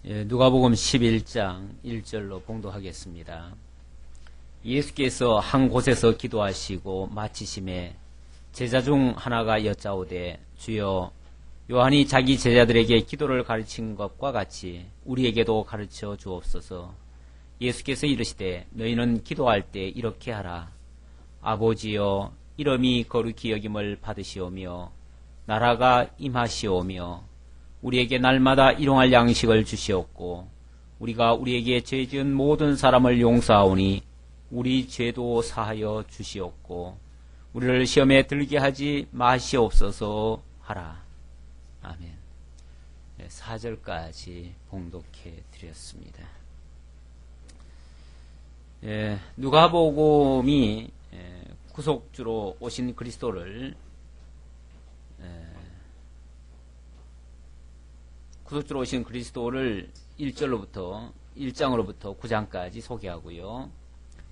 누가복음 11장 1절로 봉독하겠습니다. 예수께서 한 곳에서 기도하시고 마치심에 제자 중 하나가 여짜오되 주여 요한이 자기 제자들에게 기도를 가르친 것과 같이 우리에게도 가르쳐 주옵소서. 예수께서 이르시되 너희는 기도할 때 이렇게 하라. 아버지여 이름이 거룩히 여김을 받으시오며 나라가 임하시오며 우리에게 날마다 일용할 양식을 주시옵고 우리가 우리에게 죄 지은 모든 사람을 용서하오니 우리 죄도 사하여 주시옵고 우리를 시험에 들게 하지 마시옵소서 하라. 아멘. 4절까지 봉독해 드렸습니다. 누가복음이 구속주로 오신 그리스도를 구속주로 오신 그리스도를 1장으로부터 9장까지 소개하고요.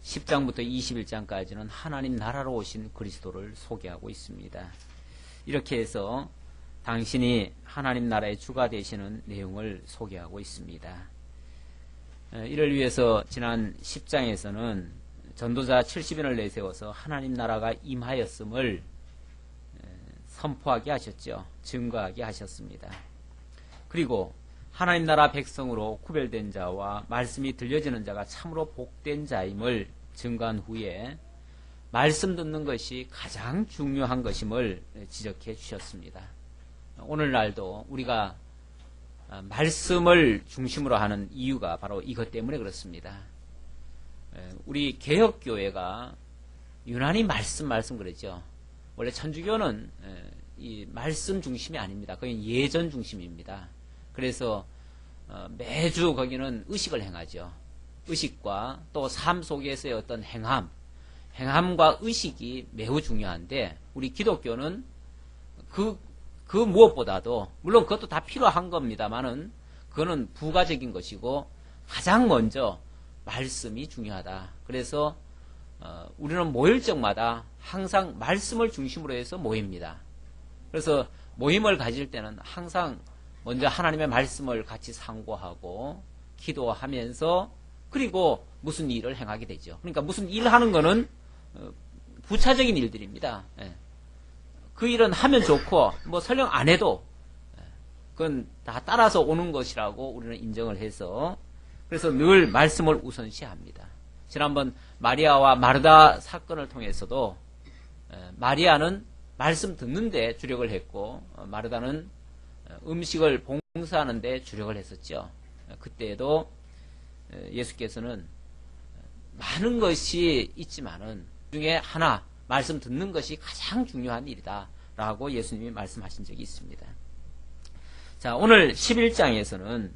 10장부터 21장까지는 하나님 나라로 오신 그리스도를 소개하고 있습니다. 이렇게 해서 당신이 하나님 나라의 주가 되시는 내용을 소개하고 있습니다. 이를 위해서 지난 10장에서는 전도자 70인을 내세워서 하나님 나라가 임하였음을 선포하게 하셨죠. 증거하게 하셨습니다. 그리고 하나님 나라 백성으로 구별된 자와 말씀이 들려지는 자가 참으로 복된 자임을 증거한 후에 말씀 듣는 것이 가장 중요한 것임을 지적해 주셨습니다. 오늘날도 우리가 말씀을 중심으로 하는 이유가 바로 이것 때문에 그렇습니다. 우리 개혁교회가 유난히 말씀 그러죠. 원래 천주교는 이 말씀 중심이 아닙니다. 거의 예전 중심입니다. 그래서 매주 거기는 의식을 행하죠. 의식과 또 삶 속에서의 어떤 행함과 의식이 매우 중요한데 우리 기독교는 그 무엇보다도 물론 그것도 다 필요한 겁니다만은 그거는 부가적인 것이고 가장 먼저 말씀이 중요하다. 그래서 우리는 모일 적마다 항상 말씀을 중심으로 해서 모입니다. 그래서 모임을 가질 때는 항상 먼저 하나님의 말씀을 같이 상고하고 기도하면서 그리고 무슨 일을 행하게 되죠. 그러니까 무슨 일 하는 거는 부차적인 일들입니다. 그 일은 하면 좋고 뭐 설령 안 해도 그건 다 따라서 오는 것이라고 우리는 인정을 해서 그래서 늘 말씀을 우선시합니다. 지난번 마리아와 마르다 사건을 통해서도 마리아는 말씀 듣는 데 주력을 했고 마르다는 음식을 봉사하는 데 주력을 했었죠. 그때에도 예수께서는 많은 것이 있지만은 중에 하나 말씀 듣는 것이 가장 중요한 일이다 라고 예수님이 말씀하신 적이 있습니다. 자, 오늘 11장에서는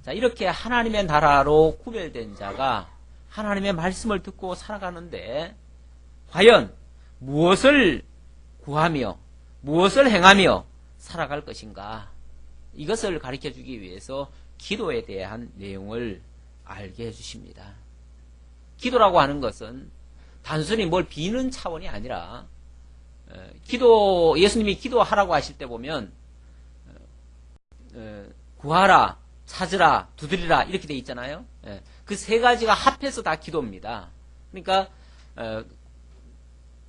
자, 이렇게 하나님의 나라로 구별된 자가 하나님의 말씀을 듣고 살아가는데 과연 무엇을 구하며 무엇을 행하며 살아갈 것인가? 이것을 가르쳐 주기 위해서 기도에 대한 내용을 알게 해주십니다. 기도라고 하는 것은 단순히 뭘 비는 차원이 아니라 예수님이 기도하라고 하실 때 보면 구하라, 찾으라, 두드리라 이렇게 돼 있잖아요. 그 세 가지가 합해서 다 기도입니다. 그러니까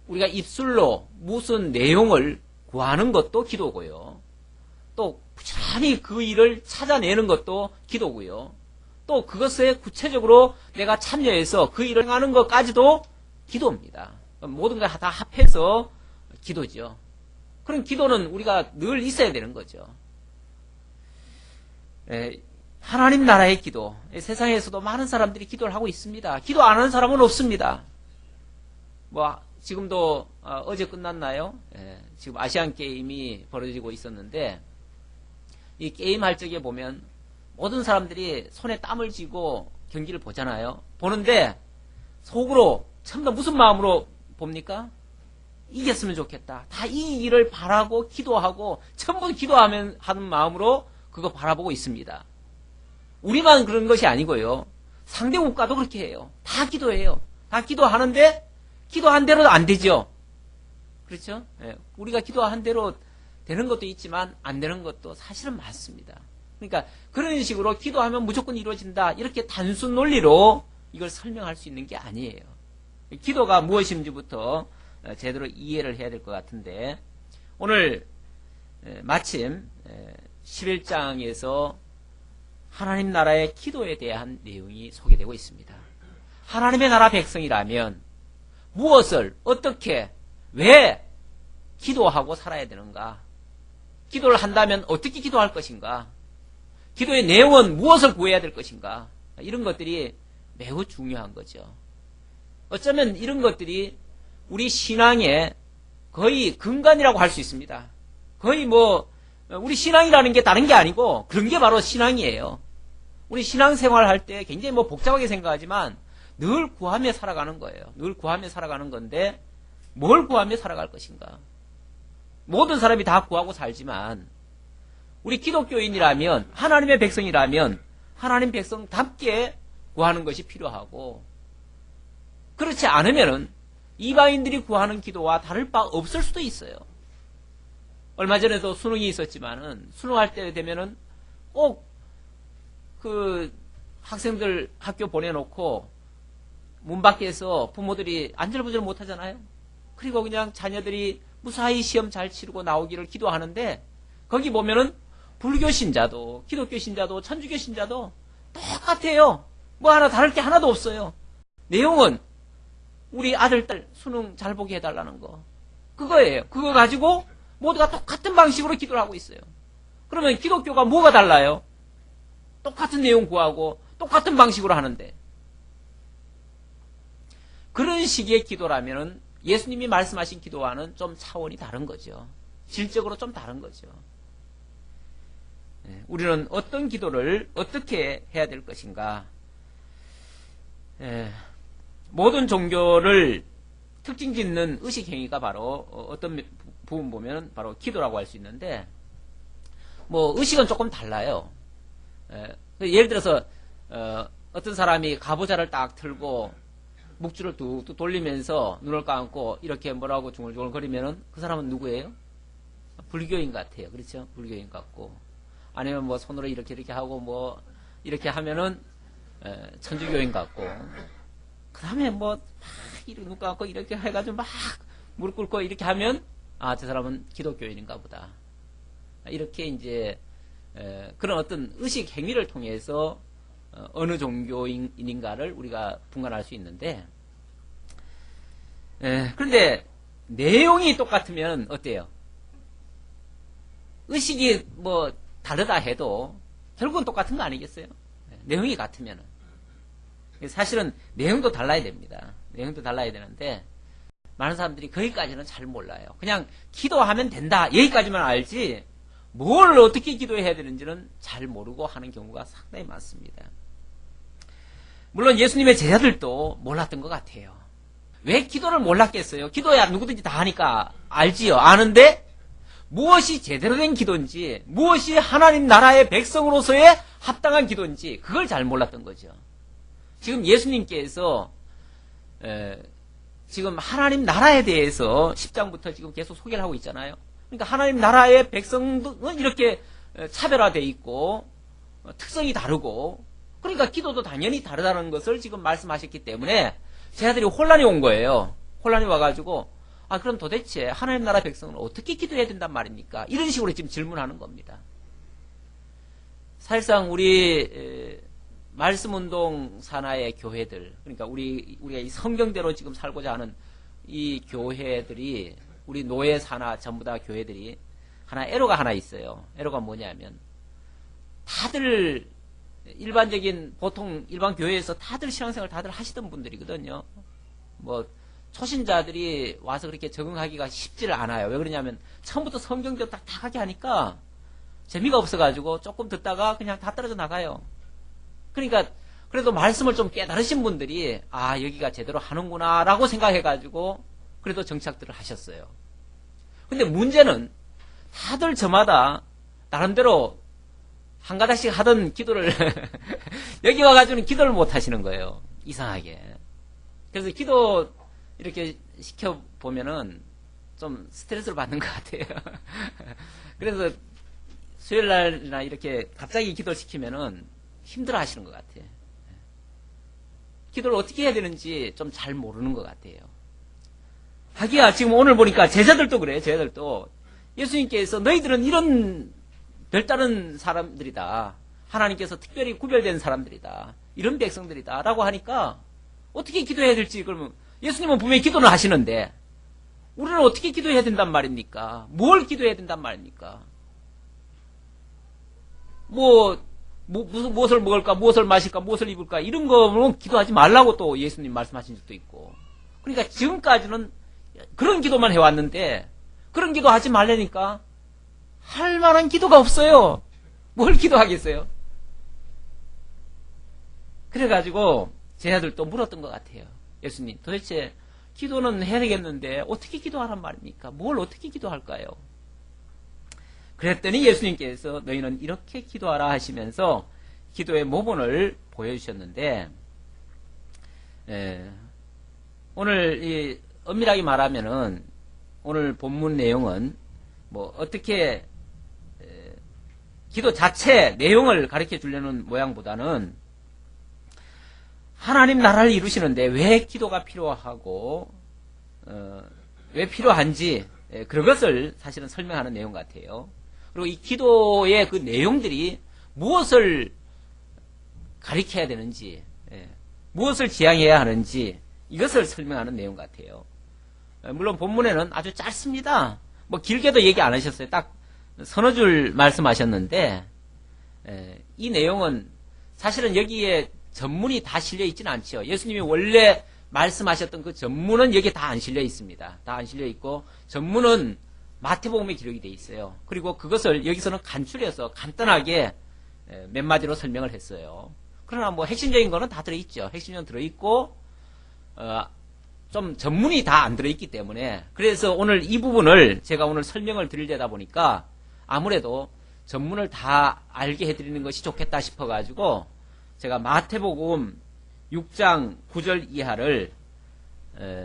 우리가 입술로 무슨 내용을 구하는 것도 기도고요. 또 부지런히 그 일을 찾아내는 것도 기도고요. 또 그것에 구체적으로 내가 참여해서 그 일을 행하는 것까지도 기도입니다. 모든 걸 다 합해서 기도죠. 그런 기도는 우리가 늘 있어야 되는 거죠. 하나님 나라의 기도. 세상에서도 많은 사람들이 기도를 하고 있습니다. 기도 안 하는 사람은 없습니다. 지금도 어제 끝났나요? 지금 아시안 게임이 벌어지고 있었는데 이 게임 할 적에 보면 모든 사람들이 손에 땀을 쥐고 경기를 보잖아요. 보는데 속으로 전부 다 무슨 마음으로 봅니까? 이겼으면 좋겠다. 다 이 일을 바라고 기도하고 전부 기도하는 마음으로 그거 바라보고 있습니다. 우리만 그런 것이 아니고요. 상대 국가도 그렇게 해요. 다 기도해요. 다 기도하는데 기도한 대로 안 되죠. 그렇죠? 우리가 기도한 대로 되는 것도 있지만 안 되는 것도 사실은 많습니다. 그러니까 그런 식으로 기도하면 무조건 이루어진다. 이렇게 단순 논리로 이걸 설명할 수 있는 게 아니에요. 기도가 무엇인지부터 제대로 이해를 해야 될 것 같은데, 오늘 마침 11장에서 하나님 나라의 기도에 대한 내용이 소개되고 있습니다. 하나님의 나라 백성이라면 무엇을, 어떻게, 왜 기도하고 살아야 되는가? 기도를 한다면 어떻게 기도할 것인가? 기도의 내용은 무엇을 구해야 될 것인가? 이런 것들이 매우 중요한 거죠. 어쩌면 이런 것들이 우리 신앙의 거의 근간이라고 할 수 있습니다. 거의 우리 신앙이라는 게 다른 게 아니고 그런 게 바로 신앙이에요. 우리 신앙생활 할 때 굉장히 복잡하게 생각하지만 늘 구하며 살아가는 거예요. 늘 구하며 살아가는 건데 뭘 구하며 살아갈 것인가? 모든 사람이 다 구하고 살지만 우리 기독교인이라면, 하나님의 백성이라면 하나님 백성답게 구하는 것이 필요하고, 그렇지 않으면은 이방인들이 구하는 기도와 다를 바 없을 수도 있어요. 얼마 전에도 수능이 있었지만은 수능할 때 되면은 꼭 학생들 학교 보내놓고 문 밖에서 부모들이 안절부절 못하잖아요. 그리고 그냥 자녀들이 무사히 시험 잘 치르고 나오기를 기도하는데, 거기 보면은 불교 신자도 기독교 신자도 천주교 신자도 똑같아요. 하나 다를 게 하나도 없어요. 내용은 우리 아들, 딸 수능 잘 보게 해달라는 거, 그거예요. 그거 가지고 모두가 똑같은 방식으로 기도를 하고 있어요. 그러면 기독교가 뭐가 달라요? 똑같은 내용 구하고 똑같은 방식으로 하는데, 그런 식의 기도라면은 예수님이 말씀하신 기도와는 좀 차원이 다른 거죠. 질적으로 좀 다른 거죠. 우리는 어떤 기도를 어떻게 해야 될 것인가? 모든 종교를 특징 짓는 의식 행위가 바로 어떤 부분 보면 바로 기도라고 할 수 있는데, 의식은 조금 달라요. 예를 들어서 어떤 사람이 가부좌를 딱 틀고 묵주를 뚝뚝 돌리면서 눈을 감고 이렇게 뭐라고 중얼중얼 거리면은 그 사람은 누구예요? 불교인 같아요. 그렇죠? 불교인 같고, 아니면 손으로 이렇게 하고 이렇게 하면은 천주교인 같고, 그 다음에 막 이렇게 눈 감고 이렇게 해가지고 막 무릎 꿇고 이렇게 하면, 저 사람은 기독교인인가 보다. 이렇게 이제 그런 어떤 의식 행위를 통해서 어느 종교인인가를 우리가 분간할 수 있는데, 그런데 내용이 똑같으면 어때요? 의식이 다르다 해도 결국은 똑같은 거 아니겠어요? 내용이 같으면은. 사실은 내용도 달라야 됩니다. 내용도 달라야 되는데 많은 사람들이 거기까지는 잘 몰라요. 그냥 기도하면 된다, 여기까지만 알지 뭘 어떻게 기도해야 되는지는 잘 모르고 하는 경우가 상당히 많습니다. 물론 예수님의 제자들도 몰랐던 것 같아요. 왜 기도를 몰랐겠어요? 기도야 누구든지 다 하니까 알지요. 아는데 무엇이 제대로 된 기도인지, 무엇이 하나님 나라의 백성으로서의 합당한 기도인지 그걸 잘 몰랐던 거죠. 지금 예수님께서 지금 하나님 나라에 대해서 10장부터 지금 계속 소개를 하고 있잖아요. 그러니까 하나님 나라의 백성은 이렇게 차별화되어 있고 특성이 다르고, 그러니까 기도도 당연히 다르다는 것을 지금 말씀하셨기 때문에 제자들이 혼란이 온 거예요. 혼란이 와가지고 그럼 도대체 하나님 나라 백성은 어떻게 기도해야 된단 말입니까? 이런 식으로 지금 질문하는 겁니다. 사실상 우리 말씀운동 산하의 교회들, 그러니까 우리가 이 성경대로 지금 살고자 하는 이 교회들이, 우리 노예 산하 전부 다 교회들이 에러가 하나 있어요. 에러가 뭐냐면 다들 보통 일반 교회에서 다들 신앙생활 다들 하시던 분들이거든요. 초신자들이 와서 그렇게 적응하기가 쉽지를 않아요. 왜 그러냐면 처음부터 성경대로 다 하게 하니까 재미가 없어가지고 조금 듣다가 그냥 다 떨어져 나가요. 그러니까 그래도 말씀을 좀 깨달으신 분들이 여기가 제대로 하는구나 라고 생각해가지고 그래도 정착들을 하셨어요. 근데 문제는 다들 저마다 나름대로 한 가닥씩 하던 기도를 여기 와가지고는 기도를 못 하시는 거예요. 이상하게. 그래서 기도 이렇게 시켜보면은 좀 스트레스를 받는 것 같아요. 그래서 수요일 날이나 이렇게 갑자기 기도를 시키면은 힘들어 하시는 것 같아요. 기도를 어떻게 해야 되는지 좀 잘 모르는 것 같아요. 하기야 지금 오늘 보니까 제자들도 그래요. 제자들도 예수님께서 너희들은 이런 별다른 사람들이다. 하나님께서 특별히 구별된 사람들이다. 이런 백성들이다. 라고 하니까 어떻게 기도해야 될지 그러면 예수님은 분명히 기도를 하시는데 우리는 어떻게 기도해야 된단 말입니까? 뭘 기도해야 된단 말입니까? 무엇을 먹을까, 무엇을 마실까, 무엇을 입을까, 이런 거는 기도하지 말라고 또 예수님 말씀하신 적도 있고. 그러니까 지금까지는 그런 기도만 해왔는데, 그런 기도 하지 말라니까, 할 만한 기도가 없어요. 뭘 기도하겠어요? 그래가지고, 제자들도 물었던 것 같아요. 예수님, 도대체 기도는 해야 되겠는데, 어떻게 기도하란 말입니까? 뭘 어떻게 기도할까요? 그랬더니 예수님께서 너희는 이렇게 기도하라 하시면서 기도의 모본을 보여주셨는데, 오늘 엄밀하게 말하면은 오늘 본문 내용은 뭐 어떻게 기도 자체 내용을 가르쳐 주려는 모양보다는 하나님 나라를 이루시는데 왜 기도가 필요하고 왜 필요한지 그런 것을 사실은 설명하는 내용 같아요. 그리고 이 기도의 그 내용들이 무엇을 가리켜야 되는지, 무엇을 지향해야 하는지 이것을 설명하는 내용 같아요. 물론 본문에는 아주 짧습니다. 뭐 길게도 얘기 안 하셨어요. 딱 서너 줄 말씀하셨는데 이 내용은 사실은 여기에 전문이 다 실려 있지는 않죠. 예수님이 원래 말씀하셨던 그 전문은 여기에 다 안 실려 있습니다. 다 안 실려 있고 전문은 마태복음에 기록이 돼 있어요. 그리고 그것을 여기서는 간추려서 간단하게 몇 마디로 설명을 했어요. 그러나 뭐 핵심적인 거는 다 들어있죠. 핵심은 들어있고 좀 전문이 다 안 들어있기 때문에 그래서 오늘 이 부분을 제가 오늘 설명을 드리려다 보니까 아무래도 전문을 다 알게 해드리는 것이 좋겠다 싶어가지고 제가 마태복음 6장 9절 이하를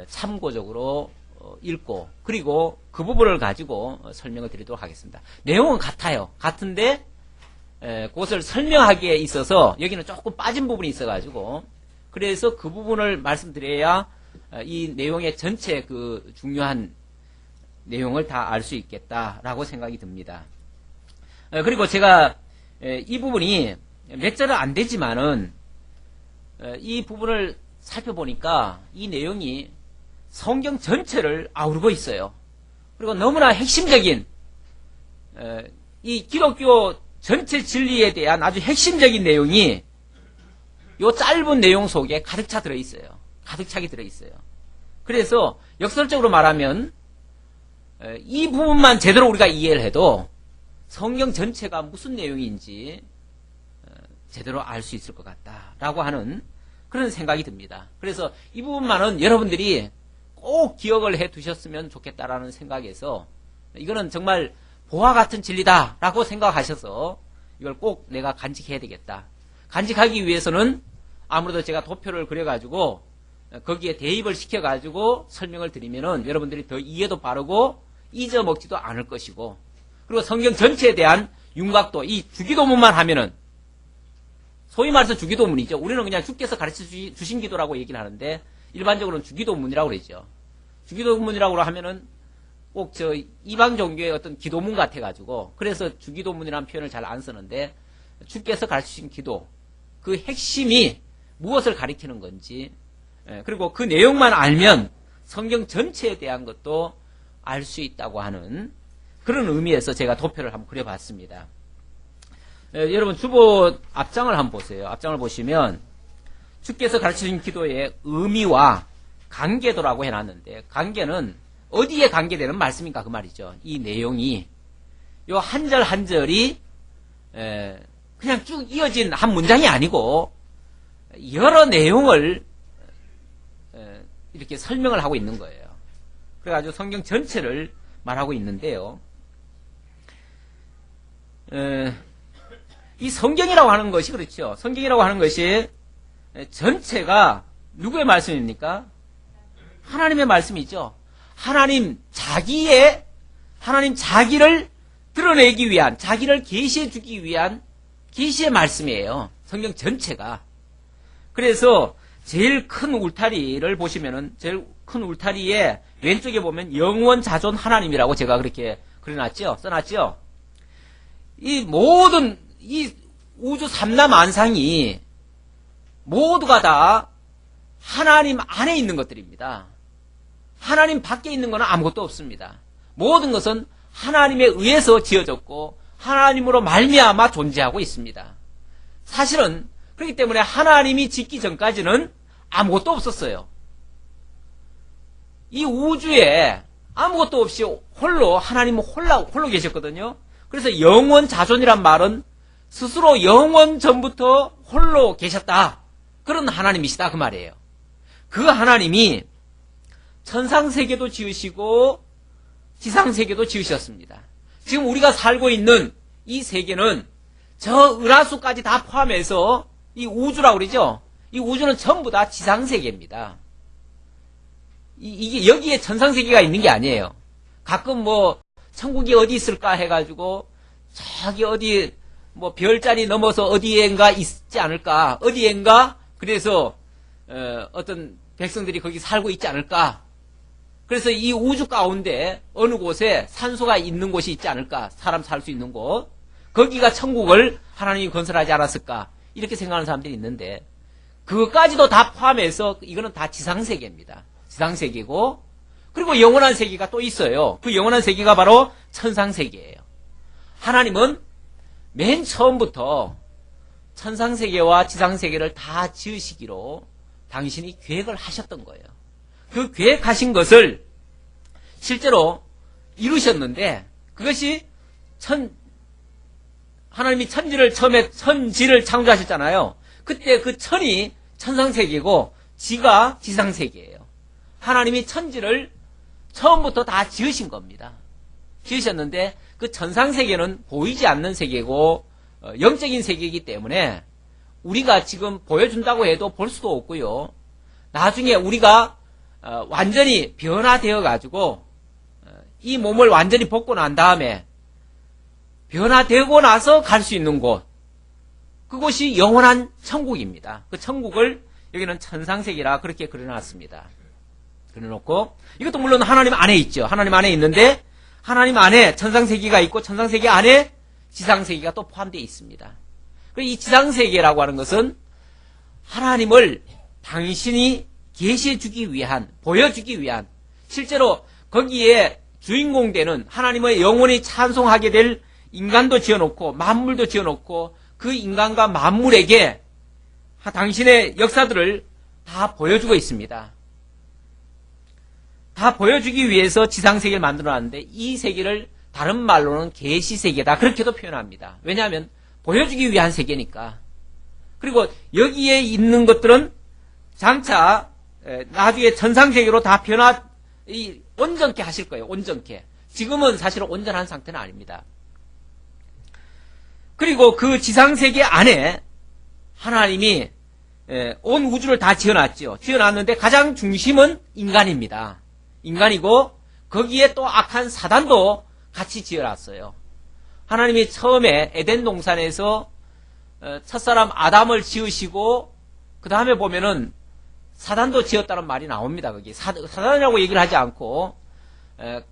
참고적으로 읽고 그리고 그 부분을 가지고 설명을 드리도록 하겠습니다. 내용은 같아요. 같은데 그것을 설명하기에 있어서 여기는 조금 빠진 부분이 있어가지고 그래서 그 부분을 말씀드려야 이 내용의 전체 그 중요한 내용을 다 알 수 있겠다라고 생각이 듭니다. 그리고 제가 이 부분이 몇 절은 안 되지만은 이 부분을 살펴보니까 이 내용이 성경 전체를 아우르고 있어요. 그리고 너무나 핵심적인 이 기독교 전체 진리에 대한 아주 핵심적인 내용이 이 짧은 내용 속에 가득 차 들어있어요. 가득 차게 들어있어요. 그래서 역설적으로 말하면 이 부분만 제대로 우리가 이해를 해도 성경 전체가 무슨 내용인지 제대로 알 수 있을 것 같다라고 하는 그런 생각이 듭니다. 그래서 이 부분만은 여러분들이 꼭 기억을 해 두셨으면 좋겠다라는 생각에서 이거는 정말 보화 같은 진리다라고 생각하셔서 이걸 꼭 내가 간직해야 되겠다. 간직하기 위해서는 아무래도 제가 도표를 그려가지고 거기에 대입을 시켜가지고 설명을 드리면은 여러분들이 더 이해도 바르고 잊어먹지도 않을 것이고 그리고 성경 전체에 대한 윤곽도 이 주기도문만 하면은 소위 말해서 주기도문이죠. 우리는 그냥 주께서 가르쳐 주신 기도라고 얘기를 하는데 일반적으로는 주기도문이라고 그러죠. 주기도문이라고 하면은 꼭 저 이방 종교의 어떤 기도문 같아가지고 그래서 주기도문이라는 표현을 잘 안 쓰는데 주께서 가르쳐 주신 기도 그 핵심이 무엇을 가리키는 건지 그리고 그 내용만 알면 성경 전체에 대한 것도 알 수 있다고 하는 그런 의미에서 제가 도표를 한번 그려봤습니다. 여러분 주보 앞장을 한번 보세요. 앞장을 보시면 주께서 가르쳐주신 기도의 의미와 관계도라고 해놨는데 관계는 어디에 관계되는 말씀인가 그 말이죠. 이 내용이 요 한 절 한 절이 그냥 쭉 이어진 한 문장이 아니고 여러 내용을 이렇게 설명을 하고 있는 거예요. 그래가지고 성경 전체를 말하고 있는데요. 이 성경이라고 하는 것이 그렇죠. 성경이라고 하는 것이 전체가 누구의 말씀입니까? 하나님의 말씀이죠. 하나님 자기를 드러내기 위한, 자기를 계시해 주기 위한 계시의 말씀이에요. 성경 전체가. 그래서 제일 큰 울타리를 보시면은 제일 큰 울타리에 왼쪽에 보면 영원 자존 하나님이라고 제가 그렇게 그려놨죠? 써놨죠? 이 모든 이 우주 삼라만상이 모두가 다 하나님 안에 있는 것들입니다. 하나님 밖에 있는 것은 아무것도 없습니다. 모든 것은 하나님에 의해서 지어졌고 하나님으로 말미암아 존재하고 있습니다. 사실은 그렇기 때문에 하나님이 짓기 전까지는 아무것도 없었어요. 이 우주에 아무것도 없이 홀로 하나님은 홀로 계셨거든요. 그래서 영원 자존이란 말은 스스로 영원 전부터 홀로 계셨다. 그런 하나님이시다 그 말이에요. 그 하나님이 천상세계도 지으시고 지상세계도 지으셨습니다. 지금 우리가 살고 있는 이 세계는 저 은하수까지 다 포함해서 이 우주라고 그러죠. 이 우주는 전부 다 지상세계입니다. 이게 여기에 천상세계가 있는 게 아니에요. 가끔 뭐 천국이 어디 있을까 해가지고 저기 어디 뭐 별자리 넘어서 어디엔가 있지 않을까, 어디엔가 그래서 어떤 백성들이 거기 살고 있지 않을까. 그래서 이 우주 가운데 어느 곳에 산소가 있는 곳이 있지 않을까, 사람 살 수 있는 곳, 거기가 천국을 하나님이 건설하지 않았을까, 이렇게 생각하는 사람들이 있는데 그것까지도 다 포함해서 이거는 다 지상세계입니다. 지상세계고, 그리고 영원한 세계가 또 있어요. 그 영원한 세계가 바로 천상세계예요. 하나님은 맨 처음부터 천상세계와 지상세계를 다 지으시기로 당신이 계획을 하셨던 거예요. 그 계획하신 것을 실제로 이루셨는데, 그것이 하나님이 천지를 처음에 천지를 창조하셨잖아요. 그때 그 천이 천상세계고 지가 지상세계예요. 하나님이 천지를 처음부터 다 지으신 겁니다. 지으셨는데 그 천상세계는 보이지 않는 세계고 영적인 세계이기 때문에 우리가 지금 보여준다고 해도 볼 수도 없고요. 나중에 우리가 완전히 변화되어 가지고 이 몸을 완전히 벗고 난 다음에 변화되고 나서 갈 수 있는 곳, 그곳이 영원한 천국입니다. 그 천국을 여기는 천상세계라 그렇게 그려놨습니다. 그려놓고, 이것도 물론 하나님 안에 있죠. 하나님 안에 있는데 하나님 안에 천상세계가 있고 천상세계 안에 지상세계가 또 포함되어 있습니다. 이 지상세계라고 하는 것은 하나님을 당신이 계시해 주기 위한, 보여주기 위한, 실제로 거기에 주인공 되는 하나님의 영원히 찬송하게 될 인간도 지어놓고 만물도 지어놓고 그 인간과 만물에게 당신의 역사들을 다 보여주고 있습니다. 다 보여주기 위해서 지상세계를 만들어놨는데 이 세계를 다른 말로는 계시세계다 그렇게도 표현합니다. 왜냐하면 보여주기 위한 세계니까. 그리고 여기에 있는 것들은 장차 나중에 천상세계로 다 온전케 하실 거예요. 온전케. 지금은 사실은 온전한 상태는 아닙니다. 그리고 그 지상세계 안에 하나님이 온 우주를 다 지어놨죠. 지어놨는데 가장 중심은 인간입니다. 인간이고 거기에 또 악한 사단도 같이 지어놨어요. 하나님이 처음에 에덴 동산에서 첫사람 아담을 지으시고 그 다음에 보면은 사단도 지었다는 말이 나옵니다. 거기 사단이라고 얘기를 하지 않고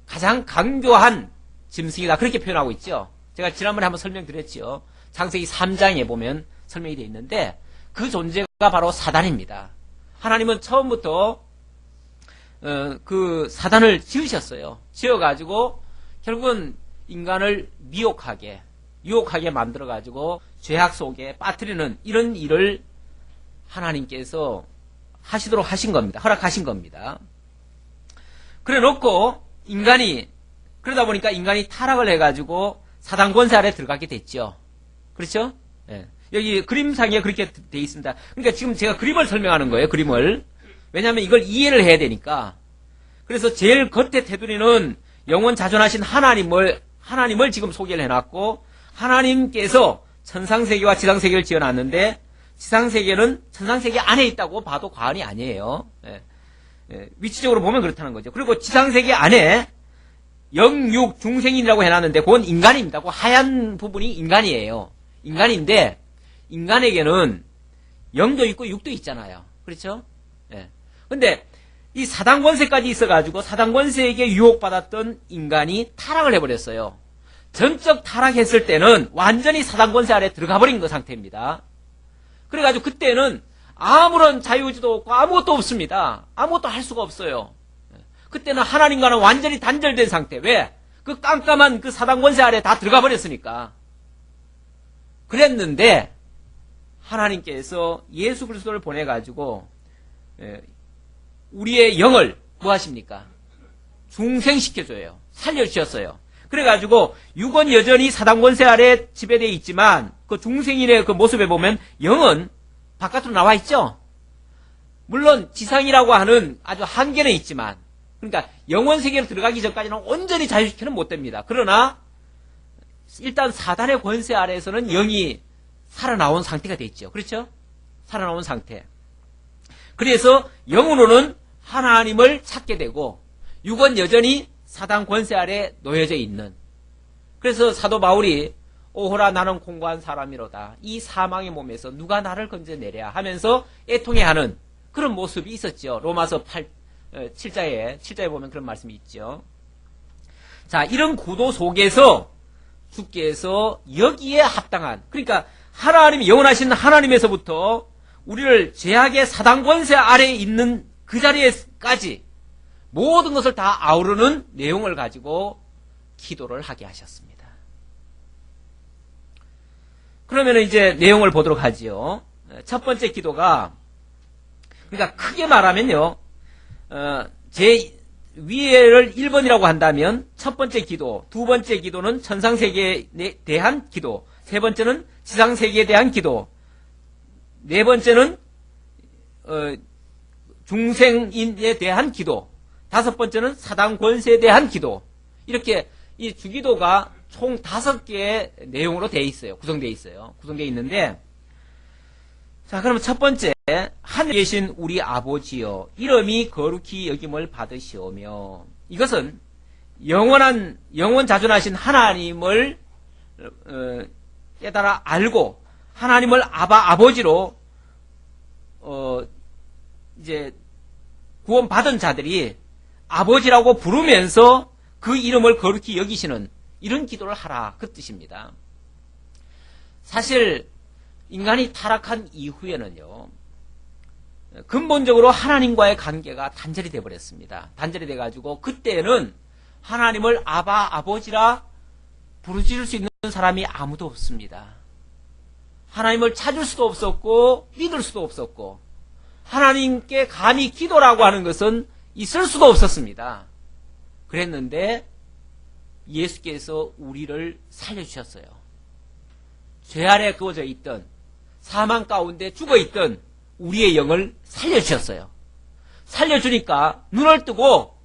가장 강교한 짐승이다 그렇게 표현하고 있죠. 제가 지난번에 한번 설명드렸죠. 창세기 3장에 보면 설명이 되어 있는데 그 존재가 바로 사단입니다. 하나님은 처음부터 그 사단을 지으셨어요. 지어가지고 결국은 인간을 유혹하게 만들어가지고 죄악 속에 빠뜨리는 이런 일을 하나님께서 하시도록 하신 겁니다. 허락하신 겁니다. 그래 놓고 그러다 보니까 인간이 타락을 해가지고 사단 권세 아래 들어가게 됐죠. 그렇죠? 네. 여기 그림상에 그렇게 되어 있습니다. 그러니까 지금 제가 그림을 설명하는 거예요. 그림을. 왜냐하면 이걸 이해를 해야 되니까. 그래서 제일 겉에 테두리는 영원 자존하신 하나님을 지금 소개를 해놨고, 하나님께서 천상세계와 지상세계를 지어놨는데 지상세계는 천상세계 안에 있다고 봐도 과언이 아니에요. 위치적으로 보면 그렇다는 거죠. 그리고 지상세계 안에 영육 중생인이라고 해놨는데 그건 인간입니다. 그 하얀 부분이 인간이에요. 인간인데 인간에게는 영도 있고 육도 있잖아요. 그렇죠? 예. 근데 이 사단 권세까지 있어가지고 사단 권세에게 유혹받았던 인간이 타락을 해버렸어요. 전적 타락했을 때는 완전히 사단 권세 아래 들어가 버린 그 상태입니다. 그래가지고 그때는 아무런 자유의지도 없고 아무것도 없습니다. 아무것도 할 수가 없어요. 그때는 하나님과는 완전히 단절된 상태. 왜? 그 깜깜한 그 사단 권세 아래 다 들어가 버렸으니까. 그랬는데 하나님께서 예수 그리스도를 보내가지고 우리의 영을 뭐 하십니까? 중생시켜줘요. 살려주셨어요. 그래가지고 육은 여전히 사단 권세 아래 지배되어 있지만 그 중생인의 그 모습에 보면 영은 바깥으로 나와 있죠. 물론 지상이라고 하는 아주 한계는 있지만 그러니까 영원 세계로 들어가기 전까지는 온전히 자유시켜는 못 됩니다. 그러나 일단 사단의 권세 아래에서는 영이 살아나온 상태가 돼 있죠. 그렇죠? 살아나온 상태. 그래서 영으로는 하나님을 찾게 되고 육은 여전히 사단 권세 아래 놓여져 있는. 그래서 사도 바울이 오호라 나는 공고한 사람이로다. 이 사망의 몸에서 누가 나를 건져내랴 하면서 애통해하는 그런 모습이 있었죠. 로마서 7장에 보면 그런 말씀이 있죠. 자, 이런 구도 속에서 주께서 여기에 합당한, 그러니까 하나님이 영원하신 하나님에서부터 우리를 죄악의 사단 권세 아래에 있는 그 자리에까지 모든 것을 다 아우르는 내용을 가지고 기도를 하게 하셨습니다. 그러면 이제 내용을 보도록 하지요. 첫 번째 기도가, 그러니까 크게 말하면요, 제 위에를 1번이라고 한다면 첫 번째 기도, 두 번째 기도는 천상세계에 대한 기도, 세 번째는 지상세계에 대한 기도, 네 번째는 중생인에 대한 기도, 다섯 번째는 사단 권세에 대한 기도. 이렇게 이 주기도가 총 5개의 내용으로 되어 있어요. 구성되어 있어요. 구성되어 있는데, 자, 그러면 첫 번째, 하늘에 계신 우리 아버지여, 이름이 거룩히 여김을 받으시오며, 이것은 영원 자존하신 하나님을 깨달아 알고 하나님을 아버지로 이제 구원받은 자들이 아버지라고 부르면서 그 이름을 거룩히 여기시는 이런 기도를 하라, 그 뜻입니다. 사실 인간이 타락한 이후에는요, 근본적으로 하나님과의 관계가 단절이 되어버렸습니다. 단절이 돼가지고 그때는 하나님을 아버지라 부르짖을 수 있는 사람이 아무도 없습니다. 하나님을 찾을 수도 없었고 믿을 수도 없었고 하나님께 감히 기도라고 하는 것은 있을 수도 없었습니다. 그랬는데 예수께서 우리를 살려주셨어요. 죄 아래 그어져 있던, 사망 가운데 죽어있던 우리의 영을 살려주셨어요. 살려주니까 눈을 뜨고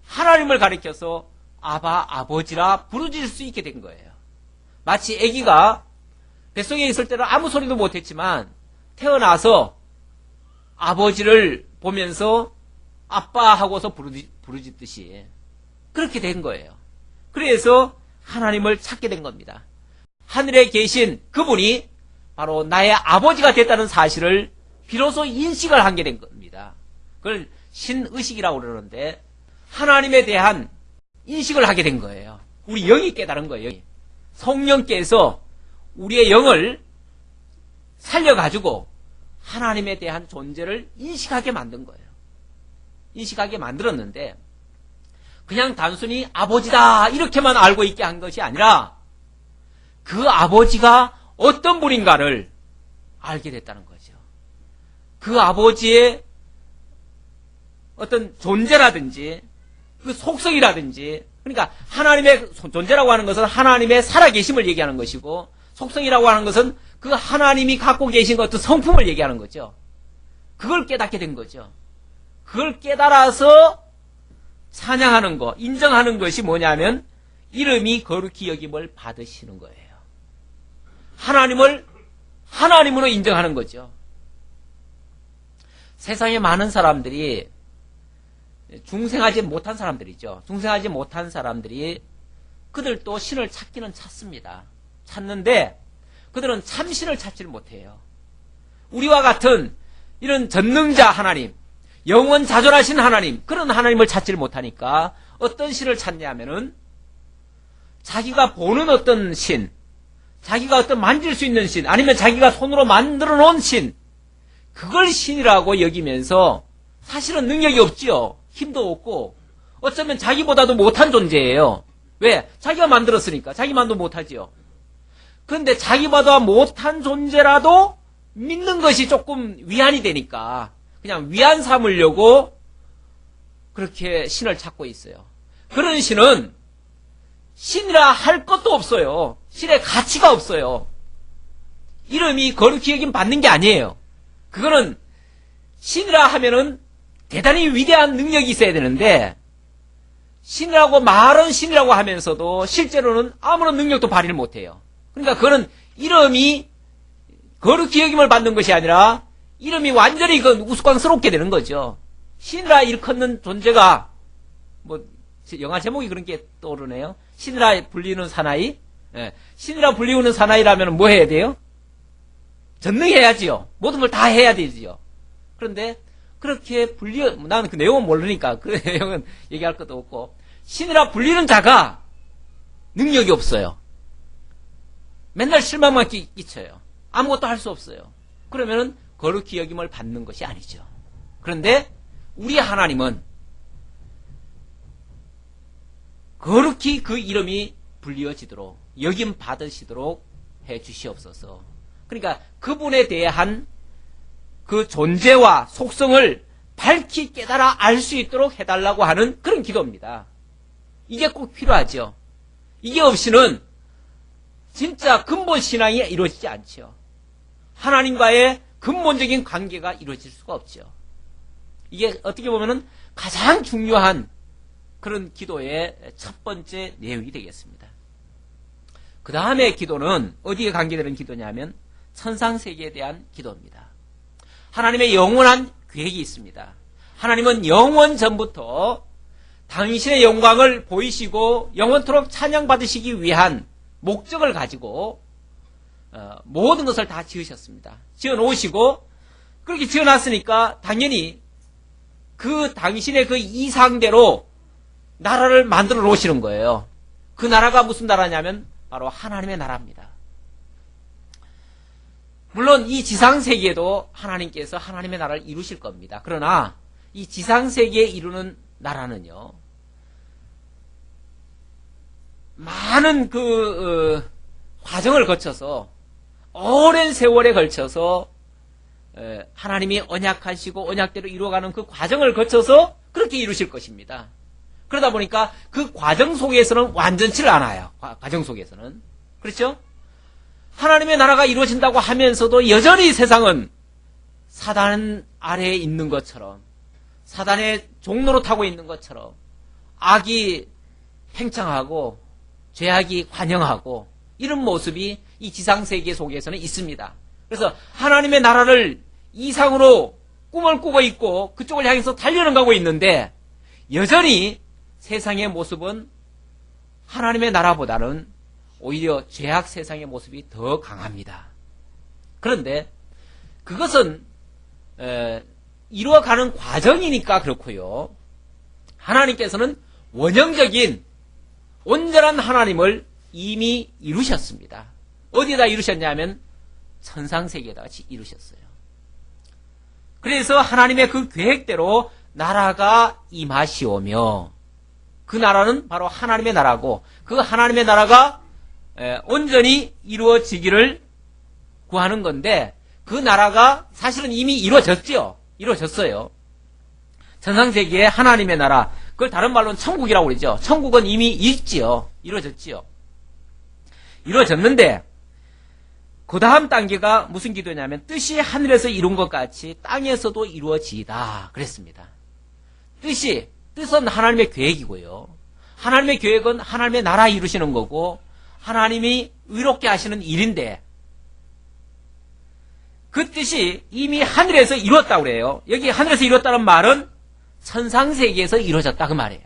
하나님을 가리켜서 아버지라 부르짖을 수 있게 된 거예요. 마치 아기가 뱃속에 있을 때는 아무 소리도 못했지만 태어나서 아버지를 보면서 아빠 하고서 부르짖듯이 그렇게 된 거예요. 그래서 하나님을 찾게 된 겁니다. 하늘에 계신 그분이 바로 나의 아버지가 됐다는 사실을 비로소 인식을 하게 된 겁니다. 그걸 신의식이라고 그러는데 하나님에 대한 인식을 하게 된 거예요. 우리 영이 깨달은 거예요. 성령께서 우리의 영을 살려가지고 하나님에 대한 존재를 인식하게 만든 거예요. 인식하게 만들었는데 그냥 단순히 아버지다 이렇게만 알고 있게 한 것이 아니라 그 아버지가 어떤 분인가를 알게 됐다는 거죠. 그 아버지의 어떤 존재라든지 그 속성이라든지, 그러니까 하나님의 존재라고 하는 것은 하나님의 살아계심을 얘기하는 것이고 속성이라고 하는 것은 그 하나님이 갖고 계신 어떤 성품을 얘기하는 거죠. 그걸 깨닫게 된 거죠. 그걸 깨달아서 찬양하는 것, 인정하는 것이 뭐냐면 이름이 거룩히 여김을 받으시는 거예요. 하나님을 하나님으로 인정하는 거죠. 세상에 많은 사람들이 중생하지 못한 사람들이죠. 중생하지 못한 사람들이 그들도 신을 찾기는 찾습니다. 찾는데 그들은 참신을 찾지를 못해요. 우리와 같은 이런 전능자 하나님, 영원자존하신 하나님, 그런 하나님을 찾지를 못하니까 어떤 신을 찾냐면은 자기가 보는 어떤 신, 자기가 어떤 만질 수 있는 신, 아니면 자기가 손으로 만들어 놓은 신, 그걸 신이라고 여기면서 사실은 능력이 없지요. 힘도 없고 어쩌면 자기보다도 못한 존재예요. 왜? 자기가 만들었으니까 자기만도 못하지요. 그런데 자기보다 못한 존재라도 믿는 것이 조금 위안이 되니까 그냥 위안 삼으려고 그렇게 신을 찾고 있어요. 그런 신은 신이라 할 것도 없어요. 신의 가치가 없어요. 이름이 거룩히 여김 받는 게 아니에요. 그거는 신이라 하면은 대단히 위대한 능력이 있어야 되는데 신이라고 말은 신이라고 하면서도 실제로는 아무런 능력도 발휘를 못해요. 그러니까 그거는 이름이 거룩히 여김을 받는 것이 아니라 이름이 완전히 우스꽝스럽게 되는 거죠. 신이라 일컫는 존재가 뭐 영화 제목이 그런 게 떠오르네요. 신이라 불리는 사나이. 예. 신이라 불리우는 사나이라면 뭐 해야 돼요? 전능해야지요. 모든 걸 다 해야 되지요. 그런데 그렇게 나는 그 내용은 모르니까 그 내용은 얘기할 것도 없고 신이라 불리는 자가 능력이 없어요. 맨날 실망만 끼쳐요. 아무것도 할 수 없어요. 그러면은 거룩히 여김을 받는 것이 아니죠. 그런데 우리 하나님은 거룩히 그 이름이 불리어지도록 여김 받으시도록 해 주시옵소서. 그러니까 그분에 대한 그 존재와 속성을 밝히 깨달아 알 수 있도록 해달라고 하는 그런 기도입니다. 이게 꼭 필요하죠. 이게 없이는 진짜 근본 신앙이 이루어지지 않죠. 하나님과의 근본적인 관계가 이루어질 수가 없죠. 이게 어떻게 보면은 가장 중요한 그런 기도의 첫 번째 내용이 되겠습니다. 그 다음에 기도는 어디에 관계되는 기도냐면 천상세계에 대한 기도입니다. 하나님의 영원한 계획이 있습니다. 하나님은 영원 전부터 당신의 영광을 보이시고 영원토록 찬양받으시기 위한 목적을 가지고 모든 것을 다 지으셨습니다. 지어놓으시고 그렇게 지어놨으니까 당연히 그 당신의 그 이상대로 나라를 만들어 놓으시는 거예요. 그 나라가 무슨 나라냐면 바로 하나님의 나라입니다. 물론 이 지상세계에도 하나님께서 하나님의 나라를 이루실 겁니다. 그러나 이 지상세계에 이루는 나라는요, 많은 과정을 거쳐서 오랜 세월에 걸쳐서 하나님이 언약하시고 언약대로 이루어가는 그 과정을 거쳐서 그렇게 이루실 것입니다. 그러다 보니까 그 과정 속에서는 완전치를 않아요. 과정 속에서는. 그렇죠? 하나님의 나라가 이루어진다고 하면서도 여전히 세상은 사단 아래에 있는 것처럼, 사단의 종로로 타고 있는 것처럼 악이 팽창하고 죄악이 관영하고 이런 모습이 이 지상세계 속에서는 있습니다. 그래서 하나님의 나라를 이상으로 꿈을 꾸고 있고 그쪽을 향해서 달려가고 있는데 여전히 세상의 모습은 하나님의 나라보다는 오히려 죄악 세상의 모습이 더 강합니다. 그런데 그것은 이루어가는 과정이니까 그렇고요. 하나님께서는 원형적인 온전한 하나님을 이미 이루셨습니다. 어디에다 이루셨냐면 천상세계에다 이루셨어요. 그래서 하나님의 그 계획대로 나라가 임하시오며 그 나라는 바로 하나님의 나라고 그 하나님의 나라가 온전히 이루어지기를 구하는 건데 그 나라가 사실은 이미 이루어졌죠. 이루어졌어요. 천상세계의 하나님의 나라, 그걸 다른 말로는 천국이라고 그러죠. 천국은 이미 있지요. 이루어졌지요. 이루어졌는데 그 다음 단계가 무슨 기도냐면 뜻이 하늘에서 이룬 것 같이 땅에서도 이루어지이다 그랬습니다. 뜻은 하나님의 계획이고요. 하나님의 계획은 하나님의 나라 이루시는 거고 하나님이 의롭게 하시는 일인데 그 뜻이 이미 하늘에서 이루었다고 그래요. 여기 하늘에서 이루었다는 말은 천상세계에서 이루어졌다 그 말이에요.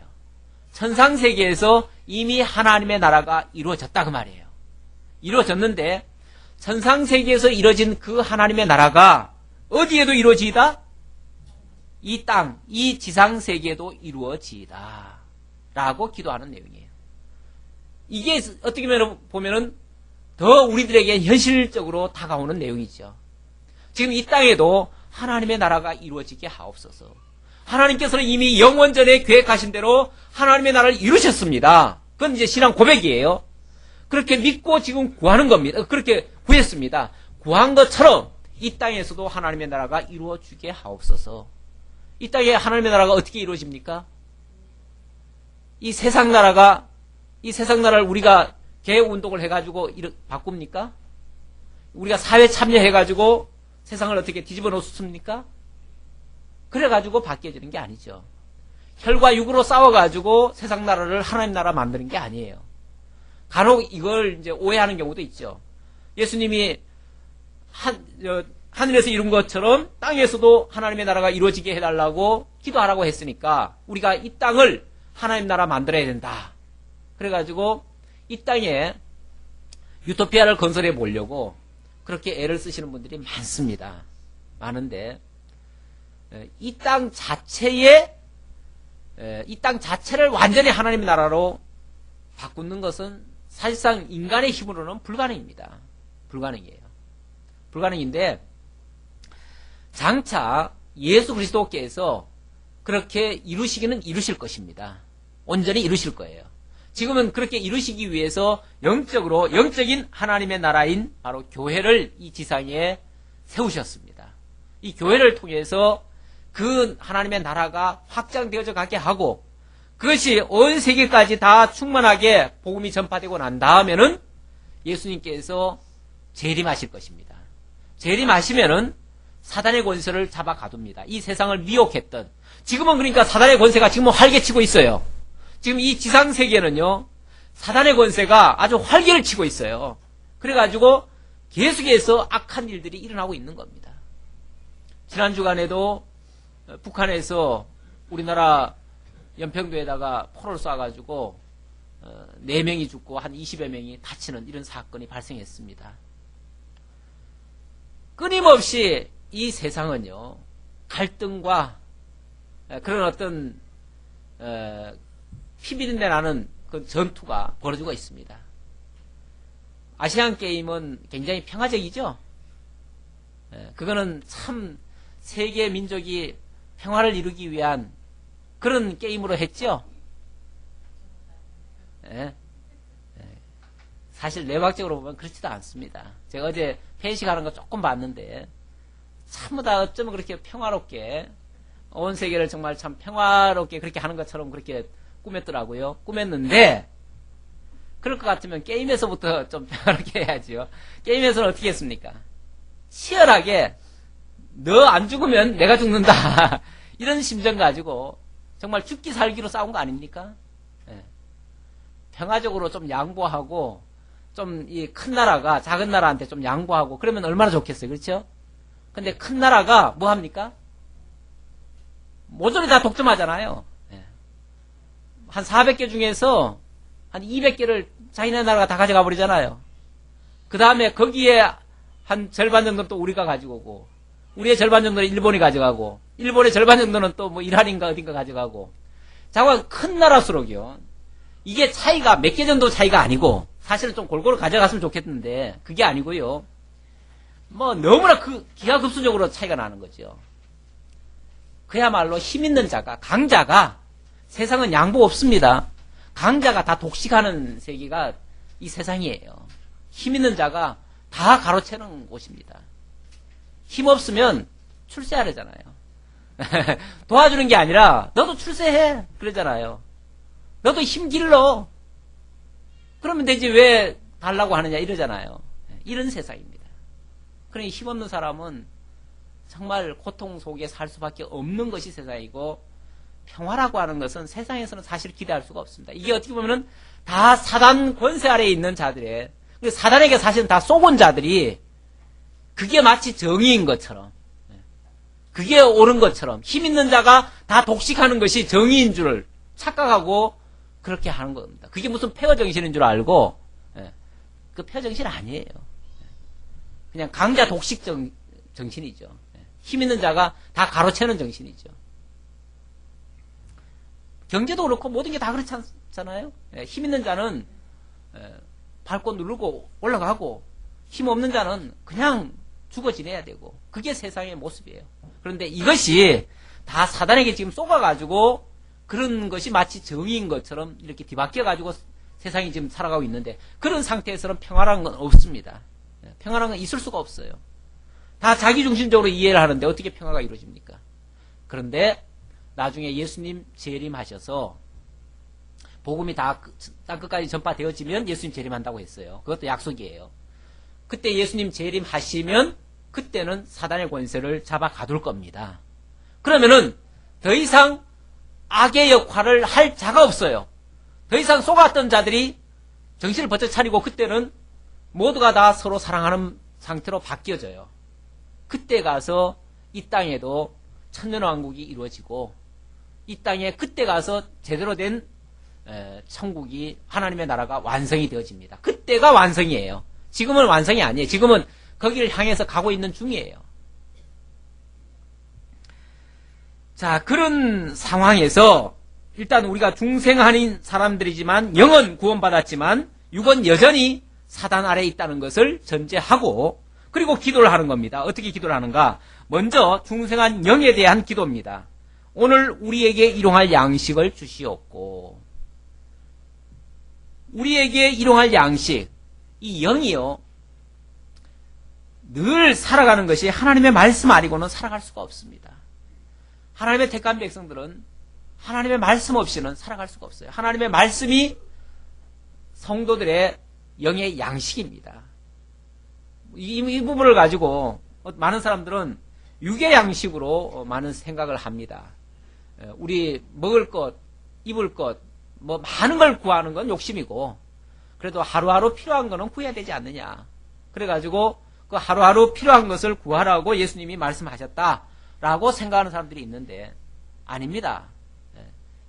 천상세계에서 이미 하나님의 나라가 이루어졌다 그 말이에요. 이루어졌는데 천상세계에서 이루어진 그 하나님의 나라가 어디에도 이루어지이다? 이 땅, 이 지상세계에도 이루어지이다 라고 기도하는 내용이에요. 이게 어떻게 보면은 더 우리들에게 현실적으로 다가오는 내용이죠. 지금 이 땅에도 하나님의 나라가 이루어지게 하옵소서. 하나님께서는 이미 영원전에 계획하신 대로 하나님의 나라를 이루셨습니다. 그건 이제 신앙 고백이에요. 그렇게 믿고 지금 구하는 겁니다. 그렇게 구했습니다. 구한 것처럼 이 땅에서도 하나님의 나라가 이루어지게 하옵소서. 이 땅에 하나님의 나라가 어떻게 이루어집니까? 이 세상 나라를 우리가 개혁운동을 해가지고 바꿉니까? 우리가 사회 참여해가지고 세상을 어떻게 뒤집어 놓습니까? 그래가지고 바뀌어지는 게 아니죠. 혈과 육으로 싸워가지고 세상 나라를 하나님 나라 만드는 게 아니에요. 간혹 이걸 이제 오해하는 경우도 있죠. 예수님이 하늘에서 이룬 것처럼 땅에서도 하나님의 나라가 이루어지게 해달라고 기도하라고 했으니까 우리가 이 땅을 하나님 나라 만들어야 된다. 그래가지고 이 땅에 유토피아를 건설해 보려고 그렇게 애를 쓰시는 분들이 많습니다. 많은데 이 땅 자체를 완전히 하나님의 나라로 바꾸는 것은 사실상 인간의 힘으로는 불가능입니다. 불가능인데 장차 예수 그리스도께서 그렇게 이루시기는 이루실 것입니다. 온전히 이루실 거예요. 지금은 그렇게 이루시기 위해서 영적인 하나님의 나라인 바로 교회를 이 지상에 세우셨습니다. 이 교회를 통해서 그 하나님의 나라가 확장되어져 가게 하고 그것이 온 세계까지 다 충만하게 복음이 전파되고 난 다음에는 예수님께서 재림하실 것입니다. 재림하시면은 사단의 권세를 잡아 가둡니다. 이 세상을 미혹했던 지금은 그러니까 사단의 권세가 지금은 활개치고 있어요. 지금 이 지상세계는요 사단의 권세가 아주 활개를 치고 있어요. 그래가지고 계속해서 악한 일들이 일어나고 있는 겁니다. 지난 주간에도 북한에서 우리나라 연평도에다가 포를 쏴가지고 4명이 죽고 한 20여 명이 다치는 이런 사건이 발생했습니다. 끊임없이 이 세상은요 갈등과 그런 어떤 피비린내 나는 그 전투가 벌어지고 있습니다. 아시안 게임은 굉장히 평화적이죠. 그거는 참 세계 민족이 평화를 이루기 위한 그런 게임으로 했죠. 사실 내막적으로 보면 그렇지도 않습니다. 제가 어제 회식하는 거 조금 봤는데 전부 다 어쩌면 그렇게 평화롭게 온 세계를 정말 참 평화롭게 그렇게 하는 것처럼 그렇게 꾸몄더라고요. 꾸몄는데 그럴 것 같으면 게임에서부터 좀 평화롭게 해야지요. 게임에서는 어떻게 했습니까? 치열하게 너 안 죽으면 내가 죽는다. 이런 심정 가지고 정말 죽기 살기로 싸운 거 아닙니까? 평화적으로 좀 양보하고 좀 이 큰 나라가 작은 나라한테 좀 양보하고 그러면 얼마나 좋겠어요. 그렇죠? 근데 큰 나라가 뭐 합니까? 모조리 다 독점하잖아요. 한 400개 중에서 한 200개를 자기네 나라가 다 가져가 버리잖아요. 그 다음에 거기에 한 절반 정도는 또 우리가 가지고 오고 우리의 절반 정도는 일본이 가져가고 일본의 절반 정도는 또 뭐 이란인가 어딘가 가져가고 자꾸 큰 나라수록이요. 이게 차이가 몇 개 정도 차이가 아니고 사실은 좀 골고루 가져갔으면 좋겠는데 그게 아니고요. 뭐 너무나 기하급수적으로 차이가 나는 거죠. 그야말로 힘 있는 자가 강자가 세상은 양보 없습니다. 강자가 다 독식하는 세계가 이 세상이에요. 힘 있는 자가 다 가로채는 곳입니다. 힘 없으면 출세하려잖아요. 도와주는 게 아니라 너도 출세해 그러잖아요. 너도 힘 길러 그러면 되지 왜 달라고 하느냐 이러잖아요. 이런 세상입니다. 그러니 힘없는 사람은 정말 고통 속에 살 수밖에 없는 것이 세상이고 평화라고 하는 것은 세상에서는 사실 기대할 수가 없습니다. 이게 어떻게 보면은 다 사단 권세 아래에 있는 자들의 사단에게 사실은 다 쏘곤 자들이 그게 마치 정의인 것처럼 그게 옳은 것처럼 힘 있는 자가 다 독식하는 것이 정의인 줄 착각하고 그렇게 하는 겁니다. 그게 무슨 폐허 정신인 줄 알고 그 폐허 정신 아니에요. 그냥 강자 독식 정신이죠. 힘 있는 자가 다 가로채는 정신이죠. 경제도 그렇고 모든 게 다 그렇지 않잖아요. 힘 있는 자는 밟고 누르고 올라가고 힘 없는 자는 그냥 죽어 지내야 되고 그게 세상의 모습이에요. 그런데 이것이 다 사단에게 지금 쏘가가지고 그런 것이 마치 정의인 것처럼 이렇게 뒤바뀌어가지고 세상이 지금 살아가고 있는데 그런 상태에서는 평화라는 건 없습니다. 평화라는 건 있을 수가 없어요. 다 자기중심적으로 이해를 하는데 어떻게 평화가 이루어집니까? 그런데 나중에 예수님 재림하셔서 복음이 다 땅끝까지 전파되어지면 예수님 재림한다고 했어요. 그것도 약속이에요. 그때 예수님 재림하시면 그때는 사단의 권세를 잡아 가둘 겁니다. 그러면은 더 이상 악의 역할을 할 자가 없어요. 더 이상 속았던 자들이 정신을 번쩍 차리고 그때는 모두가 다 서로 사랑하는 상태로 바뀌어져요. 그때 가서 이 땅에도 천년왕국이 이루어지고 이 땅에 그때 가서 제대로 된 천국이 하나님의 나라가 완성이 되어집니다. 그때가 완성이에요. 지금은 완성이 아니에요. 지금은 거기를 향해서 가고 있는 중이에요. 자, 그런 상황에서 일단 우리가 중생하는 사람들이지만 영은 구원받았지만 육은 여전히 사단 아래에 있다는 것을 전제하고 그리고 기도를 하는 겁니다. 어떻게 기도를 하는가? 먼저 중생한 영에 대한 기도입니다. 오늘 우리에게 일용할 양식을 주시옵고 우리에게 일용할 양식 이 영이요 늘 살아가는 것이 하나님의 말씀 아니고는 살아갈 수가 없습니다. 하나님의 택한 백성들은 하나님의 말씀 없이는 살아갈 수가 없어요. 하나님의 말씀이 성도들의 영의 양식입니다. 이 부분을 가지고 많은 사람들은 육의 양식으로 많은 생각을 합니다. 우리 먹을 것, 입을 것, 뭐 많은 걸 구하는 건 욕심이고 그래도 하루하루 필요한 거는 구해야 되지 않느냐. 그래가지고 그 하루하루 필요한 것을 구하라고 예수님이 말씀하셨다라고 생각하는 사람들이 있는데 아닙니다.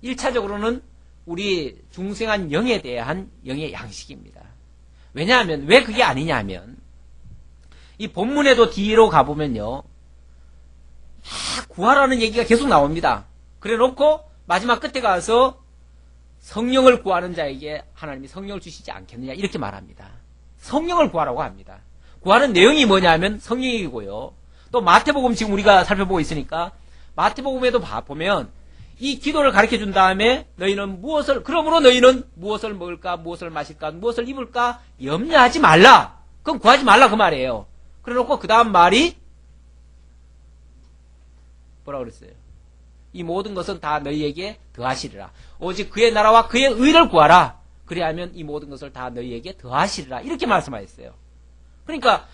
1차적으로는 우리 중생한 영에 대한 영의 양식입니다. 왜냐하면 왜 그게 아니냐 하면 이 본문에도 뒤로 가보면요 구하라는 얘기가 계속 나옵니다. 그래 놓고 마지막 끝에 가서 성령을 구하는 자에게 하나님이 성령을 주시지 않겠느냐 이렇게 말합니다. 성령을 구하라고 합니다. 구하는 내용이 뭐냐면 성령이고요. 또 마태복음 지금 우리가 살펴보고 있으니까 마태복음에도 보면 이 기도를 가르쳐 준 다음에 너희는 그러므로 너희는 무엇을 먹을까 무엇을 마실까 무엇을 입을까 염려하지 말라. 그럼 구하지 말라 그 말이에요. 그래 놓고 그 다음 말이 뭐라고 그랬어요? 이 모든 것은 다 너희에게 더하시리라. 오직 그의 나라와 그의 의를 구하라. 그리하면 이 모든 것을 다 너희에게 더하시리라. 이렇게 말씀하셨어요. 그러니까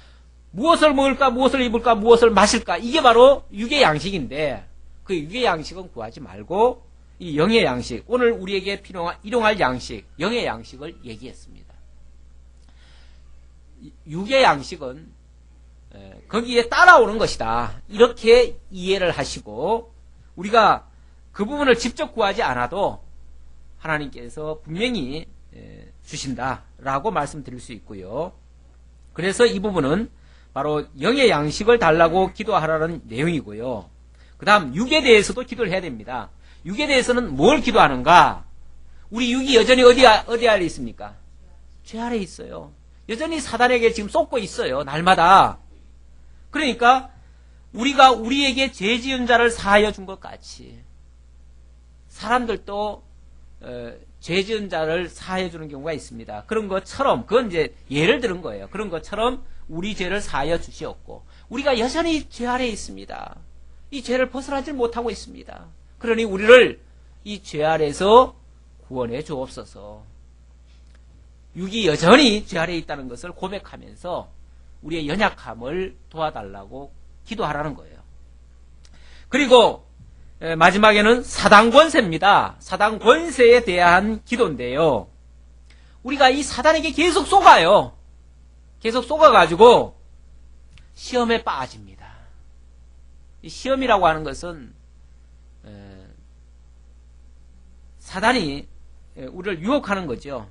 무엇을 먹을까 무엇을 입을까 무엇을 마실까 이게 바로 육의 양식인데 그 육의 양식은 구하지 말고 이 영의 양식 오늘 우리에게 일용할 양식 영의 양식을 얘기했습니다. 육의 양식은 거기에 따라오는 것이다. 이렇게 이해를 하시고 우리가 그 부분을 직접 구하지 않아도 하나님께서 분명히 주신다라고 말씀드릴 수 있고요. 그래서 이 부분은 바로 영의 양식을 달라고 기도하라는 내용이고요. 그 다음 육에 대해서도 기도를 해야 됩니다. 육에 대해서는 뭘 기도하는가? 우리 육이 여전히 어디 아래 있습니까? 죄 아래 있어요. 여전히 사단에게 지금 쏟고 있어요. 날마다. 그러니까 우리가 우리에게 죄 지은 자를 사하여 준 것 같이 사람들도 죄 지은 자를 사하여 주는 경우가 있습니다. 그런 것처럼 그건 이제 예를 들은 거예요. 그런 것처럼 우리 죄를 사하여 주시옵고 우리가 여전히 죄 아래에 있습니다. 이 죄를 벗어나질 못하고 있습니다. 그러니 우리를 이 죄 아래에서 구원해 주옵소서. 육이 여전히 죄 아래에 있다는 것을 고백하면서 우리의 연약함을 도와달라고 기도하라는 거예요. 그리고 마지막에는 사단 권세입니다. 사단 권세에 대한 기도인데요. 우리가 이 사단에게 계속 속아요. 계속 속아가지고 시험에 빠집니다. 이 시험이라고 하는 것은 사단이 우리를 유혹하는 거죠.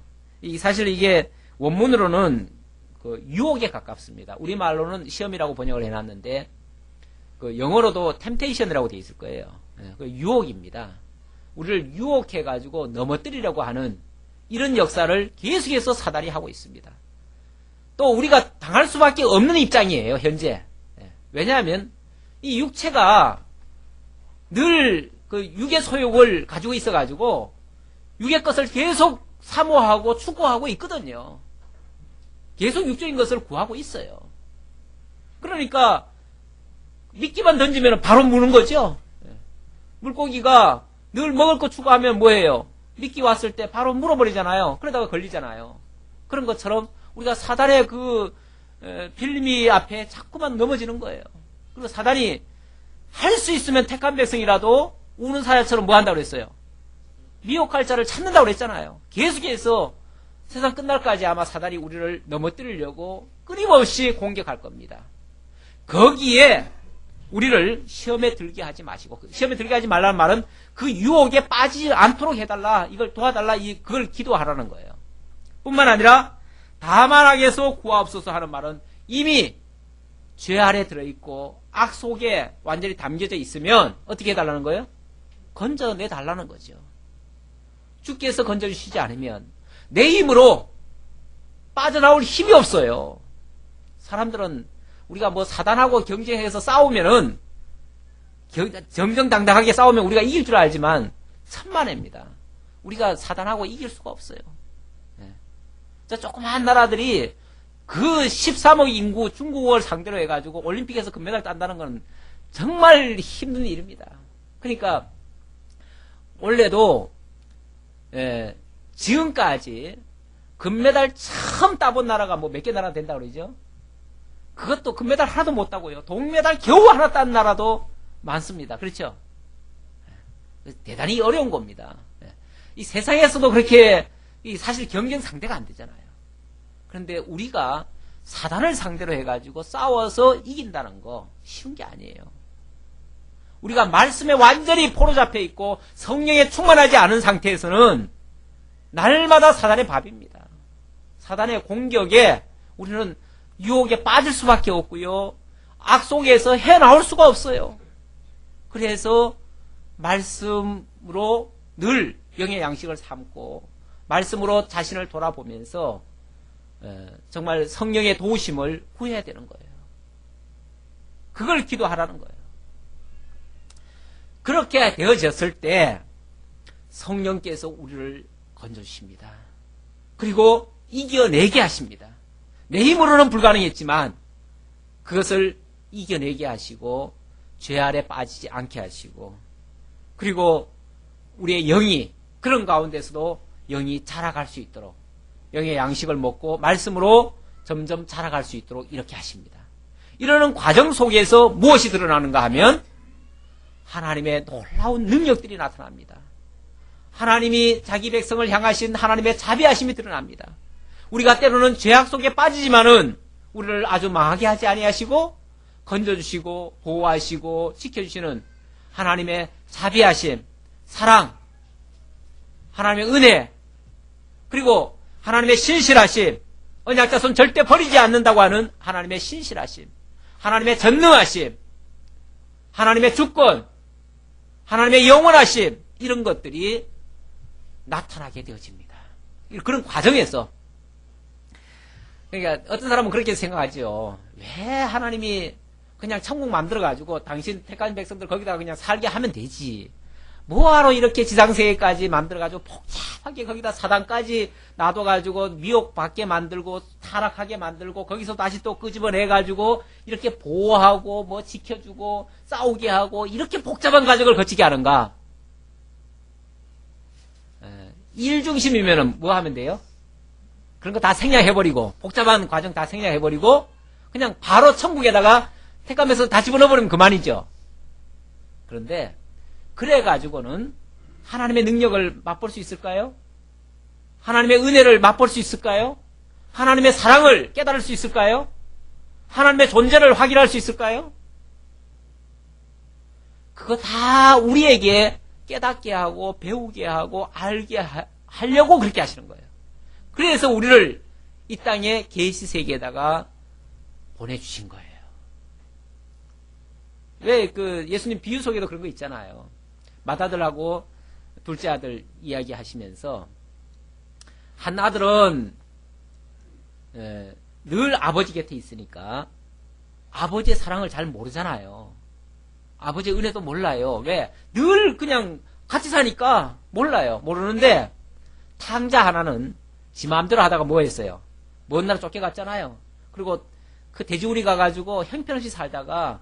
사실 이게 원문으로는 그 유혹에 가깝습니다. 우리말로는 시험이라고 번역을 해놨는데 그 영어로도 템테이션이라고 되어 있을 거예요. 그 유혹입니다. 우리를 유혹해가지고 넘어뜨리려고 하는 이런 역사를 계속해서 사단이 하고 있습니다. 또 우리가 당할 수밖에 없는 입장이에요, 현재. 왜냐하면 이 육체가 늘 그 육의 소욕을 가지고 있어가지고 육의 것을 계속 사모하고 추구하고 있거든요. 계속 육적인 것을 구하고 있어요. 그러니까 미끼만 던지면 바로 무는 거죠. 물고기가 늘 먹을 거 추구하면 뭐예요? 미끼 왔을 때 바로 물어버리잖아요. 그러다가 걸리잖아요. 그런 것처럼 우리가 사단의 그 빌미 앞에 자꾸만 넘어지는 거예요. 그리고 사단이 할 수 있으면 택한 백성이라도 우는 사자처럼 뭐 한다고 그랬어요? 미혹할 자를 찾는다고 그랬잖아요. 계속해서 세상 끝날까지 아마 사단이 우리를 넘어뜨리려고 끊임없이 공격할 겁니다. 거기에 우리를 시험에 들게 하지 마시고, 시험에 들게 하지 말라는 말은 그 유혹에 빠지지 않도록 해달라, 이걸 도와달라, 그걸 기도하라는 거예요. 뿐만 아니라 다만 악에서 구하옵소서 하는 말은 이미 죄 아래 들어있고 악 속에 완전히 담겨져 있으면 어떻게 해달라는 거예요? 건져내달라는 거죠. 주께서 건져주시지 않으면 내 힘으로 빠져나올 힘이 없어요. 사람들은 우리가 뭐 사단하고 경쟁해서 싸우면은 정정당당하게 싸우면 우리가 이길 줄 알지만 천만에입니다. 우리가 사단하고 이길 수가 없어요. 저 조그마한 나라들이 그 13억 인구 중국을 상대로 해가지고 올림픽에서 금메달 딴다는 건 정말 힘든 일입니다. 그러니까 원래도 지금까지 금메달 처음 따본 나라가 뭐 몇 개 나라 된다고 그러죠? 그것도 금메달 하나도 못 따고요. 동메달 겨우 하나 딴 나라도 많습니다. 그렇죠? 대단히 어려운 겁니다. 이 세상에서도 그렇게 사실 경쟁 상대가 안 되잖아요. 그런데 우리가 사단을 상대로 해가지고 싸워서 이긴다는 거 쉬운 게 아니에요. 우리가 말씀에 완전히 포로잡혀 있고 성령에 충만하지 않은 상태에서는 날마다 사단의 밥입니다. 사단의 공격에 우리는 유혹에 빠질 수밖에 없고요. 악 속에서 헤어나올 수가 없어요. 그래서 말씀으로 늘 영의 양식을 삼고 말씀으로 자신을 돌아보면서 정말 성령의 도우심을 구해야 되는 거예요. 그걸 기도하라는 거예요. 그렇게 되어졌을 때 성령께서 우리를 건져주십니다. 그리고 이겨내게 하십니다. 내 힘으로는 불가능했지만 그것을 이겨내게 하시고 죄 아래 빠지지 않게 하시고 그리고 우리의 영이 그런 가운데서도 영이 자라갈 수 있도록 영의 양식을 먹고 말씀으로 점점 자라갈 수 있도록 이렇게 하십니다. 이러는 과정 속에서 무엇이 드러나는가 하면 하나님의 놀라운 능력들이 나타납니다. 하나님이 자기 백성을 향하신 하나님의 자비하심이 드러납니다. 우리가 때로는 죄악 속에 빠지지만은 우리를 아주 망하게 하지 아니하시고 건져주시고 보호하시고 지켜주시는 하나님의 자비하심, 사랑, 하나님의 은혜, 그리고 하나님의 신실하심, 언약자손 절대 버리지 않는다고 하는 하나님의 신실하심, 하나님의 전능하심, 하나님의 주권, 하나님의 영원하심, 이런 것들이 나타나게 되어집니다. 그런 과정에서 그러니까 어떤 사람은 그렇게 생각하죠. 왜 하나님이 그냥 천국 만들어가지고 당신 택한 백성들 거기다가 그냥 살게 하면 되지. 뭐하러 이렇게 지상세계까지 만들어가지고 복잡하게 거기다 사단까지 놔둬가지고 미혹받게 만들고 타락하게 만들고 거기서 다시 또 끄집어내가지고 이렇게 보호하고 뭐 지켜주고 싸우게 하고 이렇게 복잡한 과정을 거치게 하는가? 일 중심이면은 뭐 하면 돼요? 그런 거 다 생략해버리고 복잡한 과정 다 생략해버리고 그냥 바로 천국에다가 택감에서 다 집어넣어버리면 그만이죠. 그런데 그래가지고는 하나님의 능력을 맛볼 수 있을까요? 하나님의 은혜를 맛볼 수 있을까요? 하나님의 사랑을 깨달을 수 있을까요? 하나님의 존재를 확인할 수 있을까요? 그거 다 우리에게 깨닫게 하고 배우게 하고 알게 하려고 그렇게 하시는 거예요. 그래서 우리를 이 땅의 계시 세계에다가 보내주신 거예요. 왜 그 예수님 비유 속에도 그런 거 있잖아요. 맏아들하고 둘째 아들 이야기 하시면서 한 아들은 늘 아버지 곁에 있으니까 아버지의 사랑을 잘 모르잖아요. 아버지의 은혜도 몰라요. 왜? 늘 그냥 같이 사니까 몰라요. 모르는데 탕자 하나는 지 마음대로 하다가 뭐 했어요? 먼 나라 쫓겨갔잖아요. 그리고 그 돼지우리 가가지고 형편없이 살다가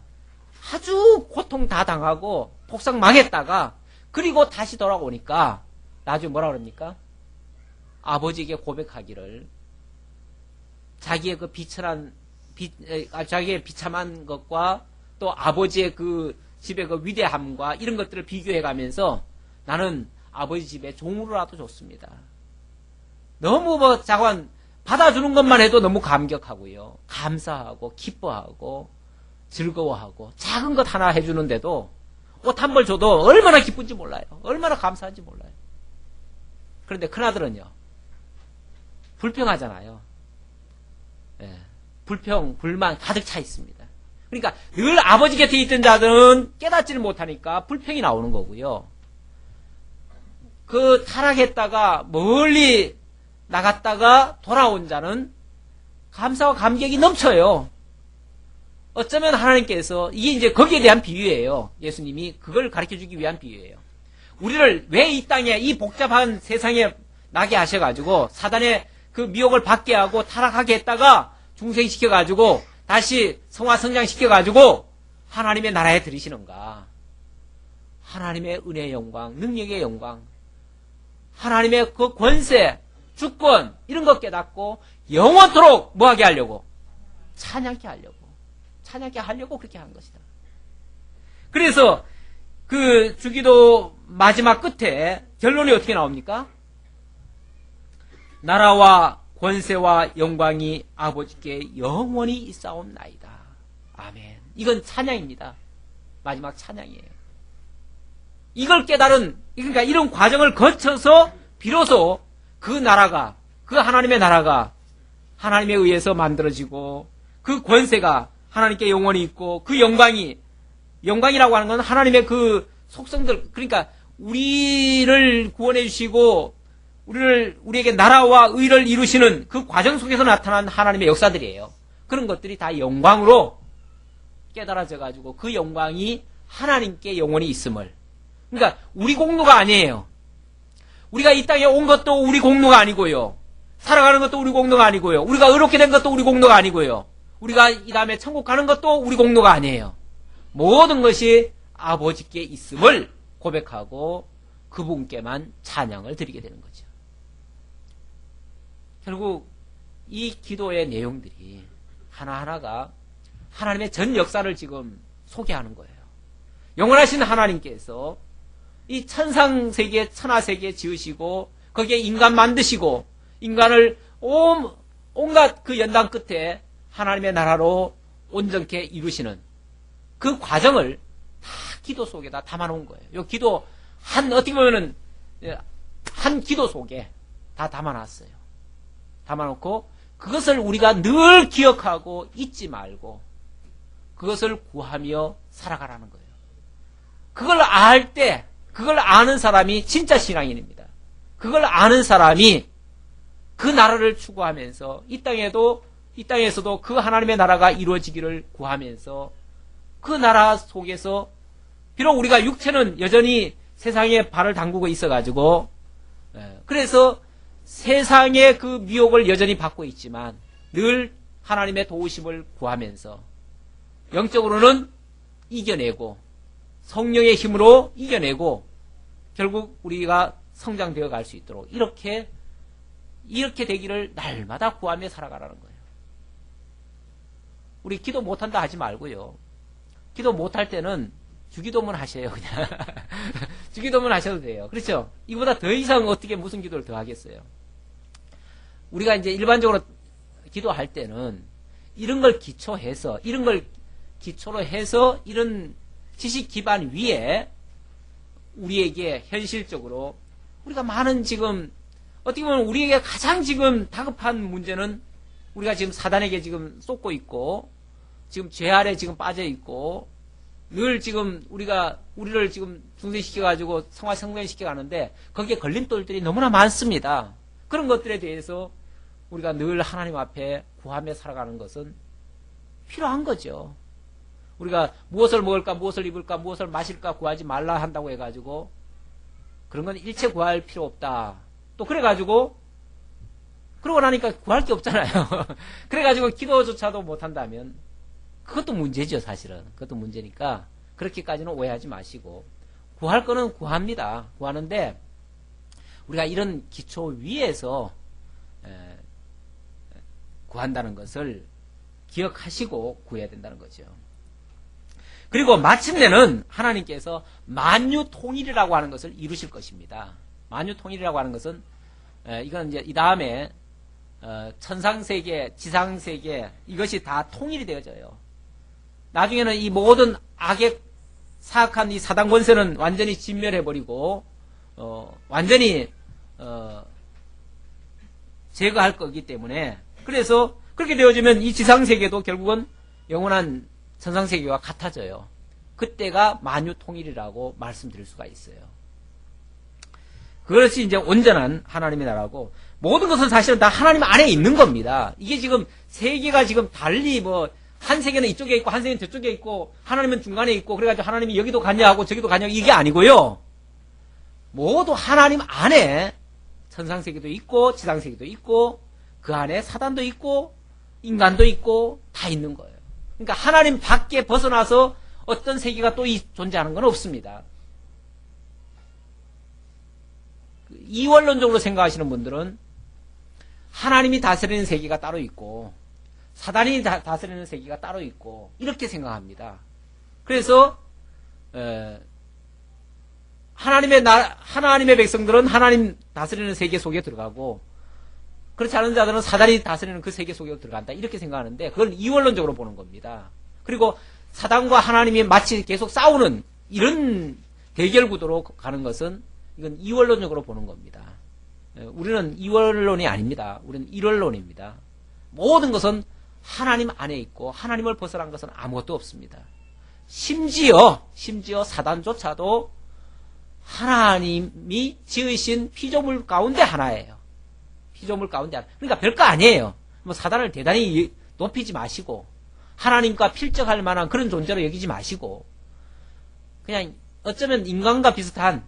아주 고통 다 당하고 폭삭 망했다가 그리고 다시 돌아오니까 나중에 뭐라 그럽니까? 아버지에게 고백하기를 자기의 그 자기의 비참한 것과 또 아버지의 그 집의 그 위대함과 이런 것들을 비교해 가면서 나는 아버지 집에 종으로라도 좋습니다. 너무 뭐 자관 받아주는 것만 해도 너무 감격하고요. 감사하고 기뻐하고 즐거워하고 작은 것 하나 해주는데도 옷 한 벌 줘도 얼마나 기쁜지 몰라요. 얼마나 감사한지 몰라요. 그런데 큰아들은요. 불평하잖아요. 예, 불평, 불만 가득 차 있습니다. 그러니까 늘 아버지 곁에 있던 자들은 깨닫지를 못하니까 불평이 나오는 거고요. 그 타락했다가 멀리 나갔다가 돌아온 자는 감사와 감격이 넘쳐요. 어쩌면 하나님께서 이게 이제 거기에 대한 비유예요. 예수님이 그걸 가르쳐주기 위한 비유예요. 우리를 왜 이 땅에 이 복잡한 세상에 나게 하셔가지고 사단의 그 미혹을 받게 하고 타락하게 했다가 중생시켜가지고 다시 성화 성장시켜가지고 하나님의 나라에 들이시는가. 하나님의 은혜의 영광, 능력의 영광, 하나님의 그 권세, 주권 이런 것 깨닫고 영원토록 뭐하게 하려고? 찬양케 하려고. 찬양케 하려고 그렇게 한 것이다. 그래서 그 주기도 마지막 끝에 결론이 어떻게 나옵니까? 나라와 권세와 영광이 아버지께 영원히 있사옵나이다. 아멘. 이건 찬양입니다. 마지막 찬양이에요. 이걸 깨달은, 그러니까 이런 과정을 거쳐서 비로소 그 나라가, 그 하나님의 나라가 하나님에 의해서 만들어지고 그 권세가 하나님께 영원히 있고 그 영광이라고 하는 건 하나님의 그 속성들, 그러니까 우리를 구원해 주시고 우리에게 나라와 의를 이루시는 그 과정 속에서 나타난 하나님의 역사들이에요. 그런 것들이 다 영광으로 깨달아져 가지고 그 영광이 하나님께 영원히 있음을. 그러니까 우리 공로가 아니에요. 우리가 이 땅에 온 것도 우리 공로가 아니고요. 살아가는 것도 우리 공로가 아니고요. 우리가 의롭게 된 것도 우리 공로가 아니고요. 우리가 이 다음에 천국 가는 것도 우리 공로가 아니에요. 모든 것이 아버지께 있음을 고백하고 그분께만 찬양을 드리게 되는 거죠. 결국 이 기도의 내용들이 하나하나가 하나님의 전 역사를 지금 소개하는 거예요. 영원하신 하나님께서 이 천상세계, 천하세계 지으시고 거기에 인간 만드시고 인간을 온갖 그 연단 끝에 하나님의 나라로 온전케 이루시는 그 과정을 다 기도 속에다 담아놓은 거예요. 이 기도 어떻게 보면은 한 기도 속에 다 담아놨어요. 담아놓고 그것을 우리가 늘 기억하고 잊지 말고 그것을 구하며 살아가라는 거예요. 그걸 알 때, 그걸 아는 사람이 진짜 신앙인입니다. 그걸 아는 사람이 그 나라를 추구하면서 이 땅에서도 그 하나님의 나라가 이루어지기를 구하면서 그 나라 속에서 비록 우리가 육체는 여전히 세상에 발을 담그고 있어가지고 그래서 세상의 그 미혹을 여전히 받고 있지만 늘 하나님의 도우심을 구하면서 영적으로는 이겨내고 성령의 힘으로 이겨내고 결국 우리가 성장되어 갈 수 있도록 이렇게 되기를 날마다 구하며 살아가라는 거예요. 우리 기도 못한다 하지 말고요. 기도 못할 때는 주기도문 하셔요, 그냥. 주기도문 하셔도 돼요. 그렇죠? 이보다 더 이상 어떻게 무슨 기도를 더 하겠어요? 우리가 이제 일반적으로 기도할 때는 이런 걸 기초로 해서 이런 지식 기반 위에 우리에게 현실적으로 우리가 많은 지금 어떻게 보면 우리에게 가장 지금 다급한 문제는 우리가 지금 사단에게 지금 쏟고 있고 지금 죄 아래 지금 빠져 있고 늘 지금 우리를 지금 중생시켜가지고 성화성변시켜 가는데 거기에 걸림돌들이 너무나 많습니다. 그런 것들에 대해서 우리가 늘 하나님 앞에 구하며 살아가는 것은 필요한 거죠. 우리가 무엇을 먹을까, 무엇을 입을까, 무엇을 마실까 구하지 말라 한다고 해가지고 그런 건 일체 구할 필요 없다. 또 그래가지고 그러고 나니까 구할 게 없잖아요. 그래가지고 기도조차도 못한다면 그것도 문제죠, 사실은. 그것도 문제니까 그렇게까지는 오해하지 마시고 구할 거는 구합니다. 구하는데 우리가 이런 기초 위에서 구한다는 것을 기억하시고 구해야 된다는 거죠. 그리고 마침내는 하나님께서 만유통일이라고 하는 것을 이루실 것입니다. 만유통일이라고 하는 것은 이건 이제 이 다음에 천상세계, 지상세계 이것이 다 통일이 되어져요. 나중에는 이 모든 악의 사악한 이 사단 권세는 완전히 진멸해버리고 완전히 제거할 거기 때문에 그래서 그렇게 되어지면 이 지상세계도 결국은 영원한 천상세계와 같아져요. 그때가 만유통일이라고 말씀드릴 수가 있어요. 그것이 이제 온전한 하나님의 나라고 모든 것은 사실은 다 하나님 안에 있는 겁니다. 이게 지금 세계가 지금 달리 한 세계는 이쪽에 있고 한 세계는 저쪽에 있고 하나님은 중간에 있고 그래가지고 하나님이 여기도 가냐하고 저기도 가냐하고 이게 아니고요. 모두 하나님 안에 천상세계도 있고 지상세계도 있고 그 안에 사단도 있고 인간도 있고 다 있는 거예요. 그러니까 하나님 밖에 벗어나서 어떤 세계가 또 존재하는 건 없습니다. 이원론적으로 생각하시는 분들은 하나님이 다스리는 세계가 따로 있고 사단이 다스리는 세계가 따로 있고 이렇게 생각합니다. 그래서 하나님의 백성들은 하나님 다스리는 세계 속에 들어가고 그렇지 않은 자들은 사단이 다스리는 그 세계 속에 들어간다 이렇게 생각하는데 그건 이원론적으로 보는 겁니다. 그리고 사단과 하나님이 마치 계속 싸우는 이런 대결 구도로 가는 것은 이건 이원론적으로 보는 겁니다. 우리는 이원론이 아닙니다. 우리는 일원론입니다. 모든 것은 하나님 안에 있고 하나님을 벗어난 것은 아무것도 없습니다. 심지어 사단조차도 하나님이 지으신 피조물 가운데 하나예요. 피조물 가운데 하나. 그러니까 별거 아니에요. 사단을 대단히 높이지 마시고 하나님과 필적할 만한 그런 존재로 여기지 마시고 그냥 어쩌면 인간과 비슷한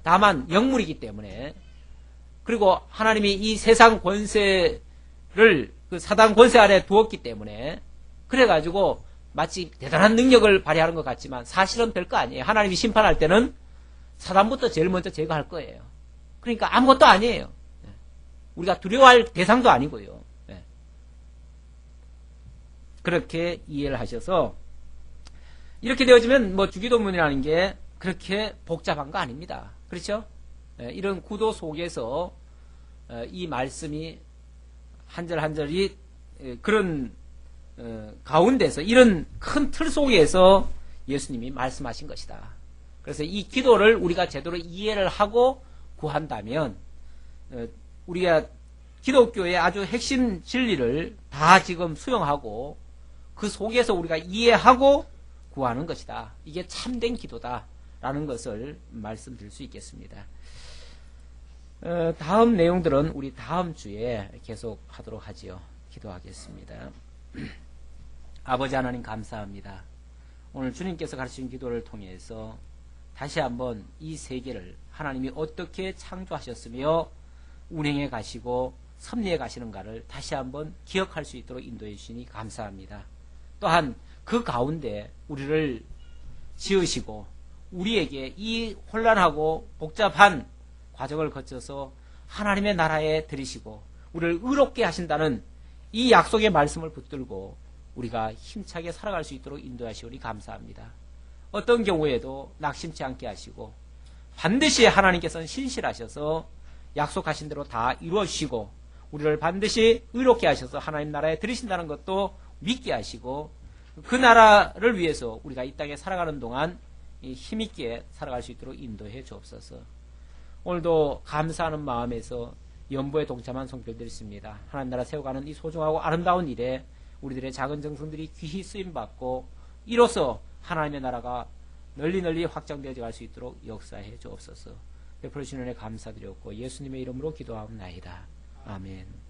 다만 영물이기 때문에 그리고 하나님이 이 세상 권세를 그 사단 권세 아래 두었기 때문에 그래가지고 마치 대단한 능력을 발휘하는 것 같지만 사실은 별거 아니에요. 하나님이 심판할 때는 사단부터 제일 먼저 제거할 거예요. 그러니까 아무것도 아니에요. 우리가 두려워할 대상도 아니고요. 그렇게 이해를 하셔서 이렇게 되어지면 주기도문이라는 게 그렇게 복잡한 거 아닙니다. 그렇죠? 이런 구도 속에서 이 말씀이 한 절 한 절이 그런 가운데서 이런 큰 틀 속에서 예수님이 말씀하신 것이다. 그래서 이 기도를 우리가 제대로 이해를 하고 구한다면 우리가 기독교의 아주 핵심 진리를 다 지금 수용하고 그 속에서 우리가 이해하고 구하는 것이다. 이게 참된 기도다라는 것을 말씀드릴 수 있겠습니다. 다음 내용들은 우리 다음 주에 계속 하도록 하지요. 기도하겠습니다. 아버지 하나님 감사합니다. 오늘 주님께서 가르치신 기도를 통해서 다시 한번 이 세계를 하나님이 어떻게 창조하셨으며 운행해 가시고 섭리해 가시는가를 다시 한번 기억할 수 있도록 인도해 주시니 감사합니다. 또한 그 가운데 우리를 지으시고 우리에게 이 혼란하고 복잡한 과정을 거쳐서 하나님의 나라에 들이시고 우리를 의롭게 하신다는 이 약속의 말씀을 붙들고 우리가 힘차게 살아갈 수 있도록 인도하시오니 감사합니다. 어떤 경우에도 낙심치 않게 하시고 반드시 하나님께서는 신실하셔서 약속하신 대로 다 이루어주시고 우리를 반드시 의롭게 하셔서 하나님 나라에 들이신다는 것도 믿게 하시고 그 나라를 위해서 우리가 이 땅에 살아가는 동안 힘있게 살아갈 수 있도록 인도해 주옵소서. 오늘도 감사하는 마음에서 연보에 동참한 성도들이 있습니다. 하나님 나라 세워가는 이 소중하고 아름다운 일에 우리들의 작은 정성들이 귀히 쓰임받고 이로써 하나님의 나라가 널리 확장되어 갈 수 있도록 역사해 주옵소서. 베풀어 주신 은혜 감사드렸고 예수님의 이름으로 기도하옵나이다. 아멘.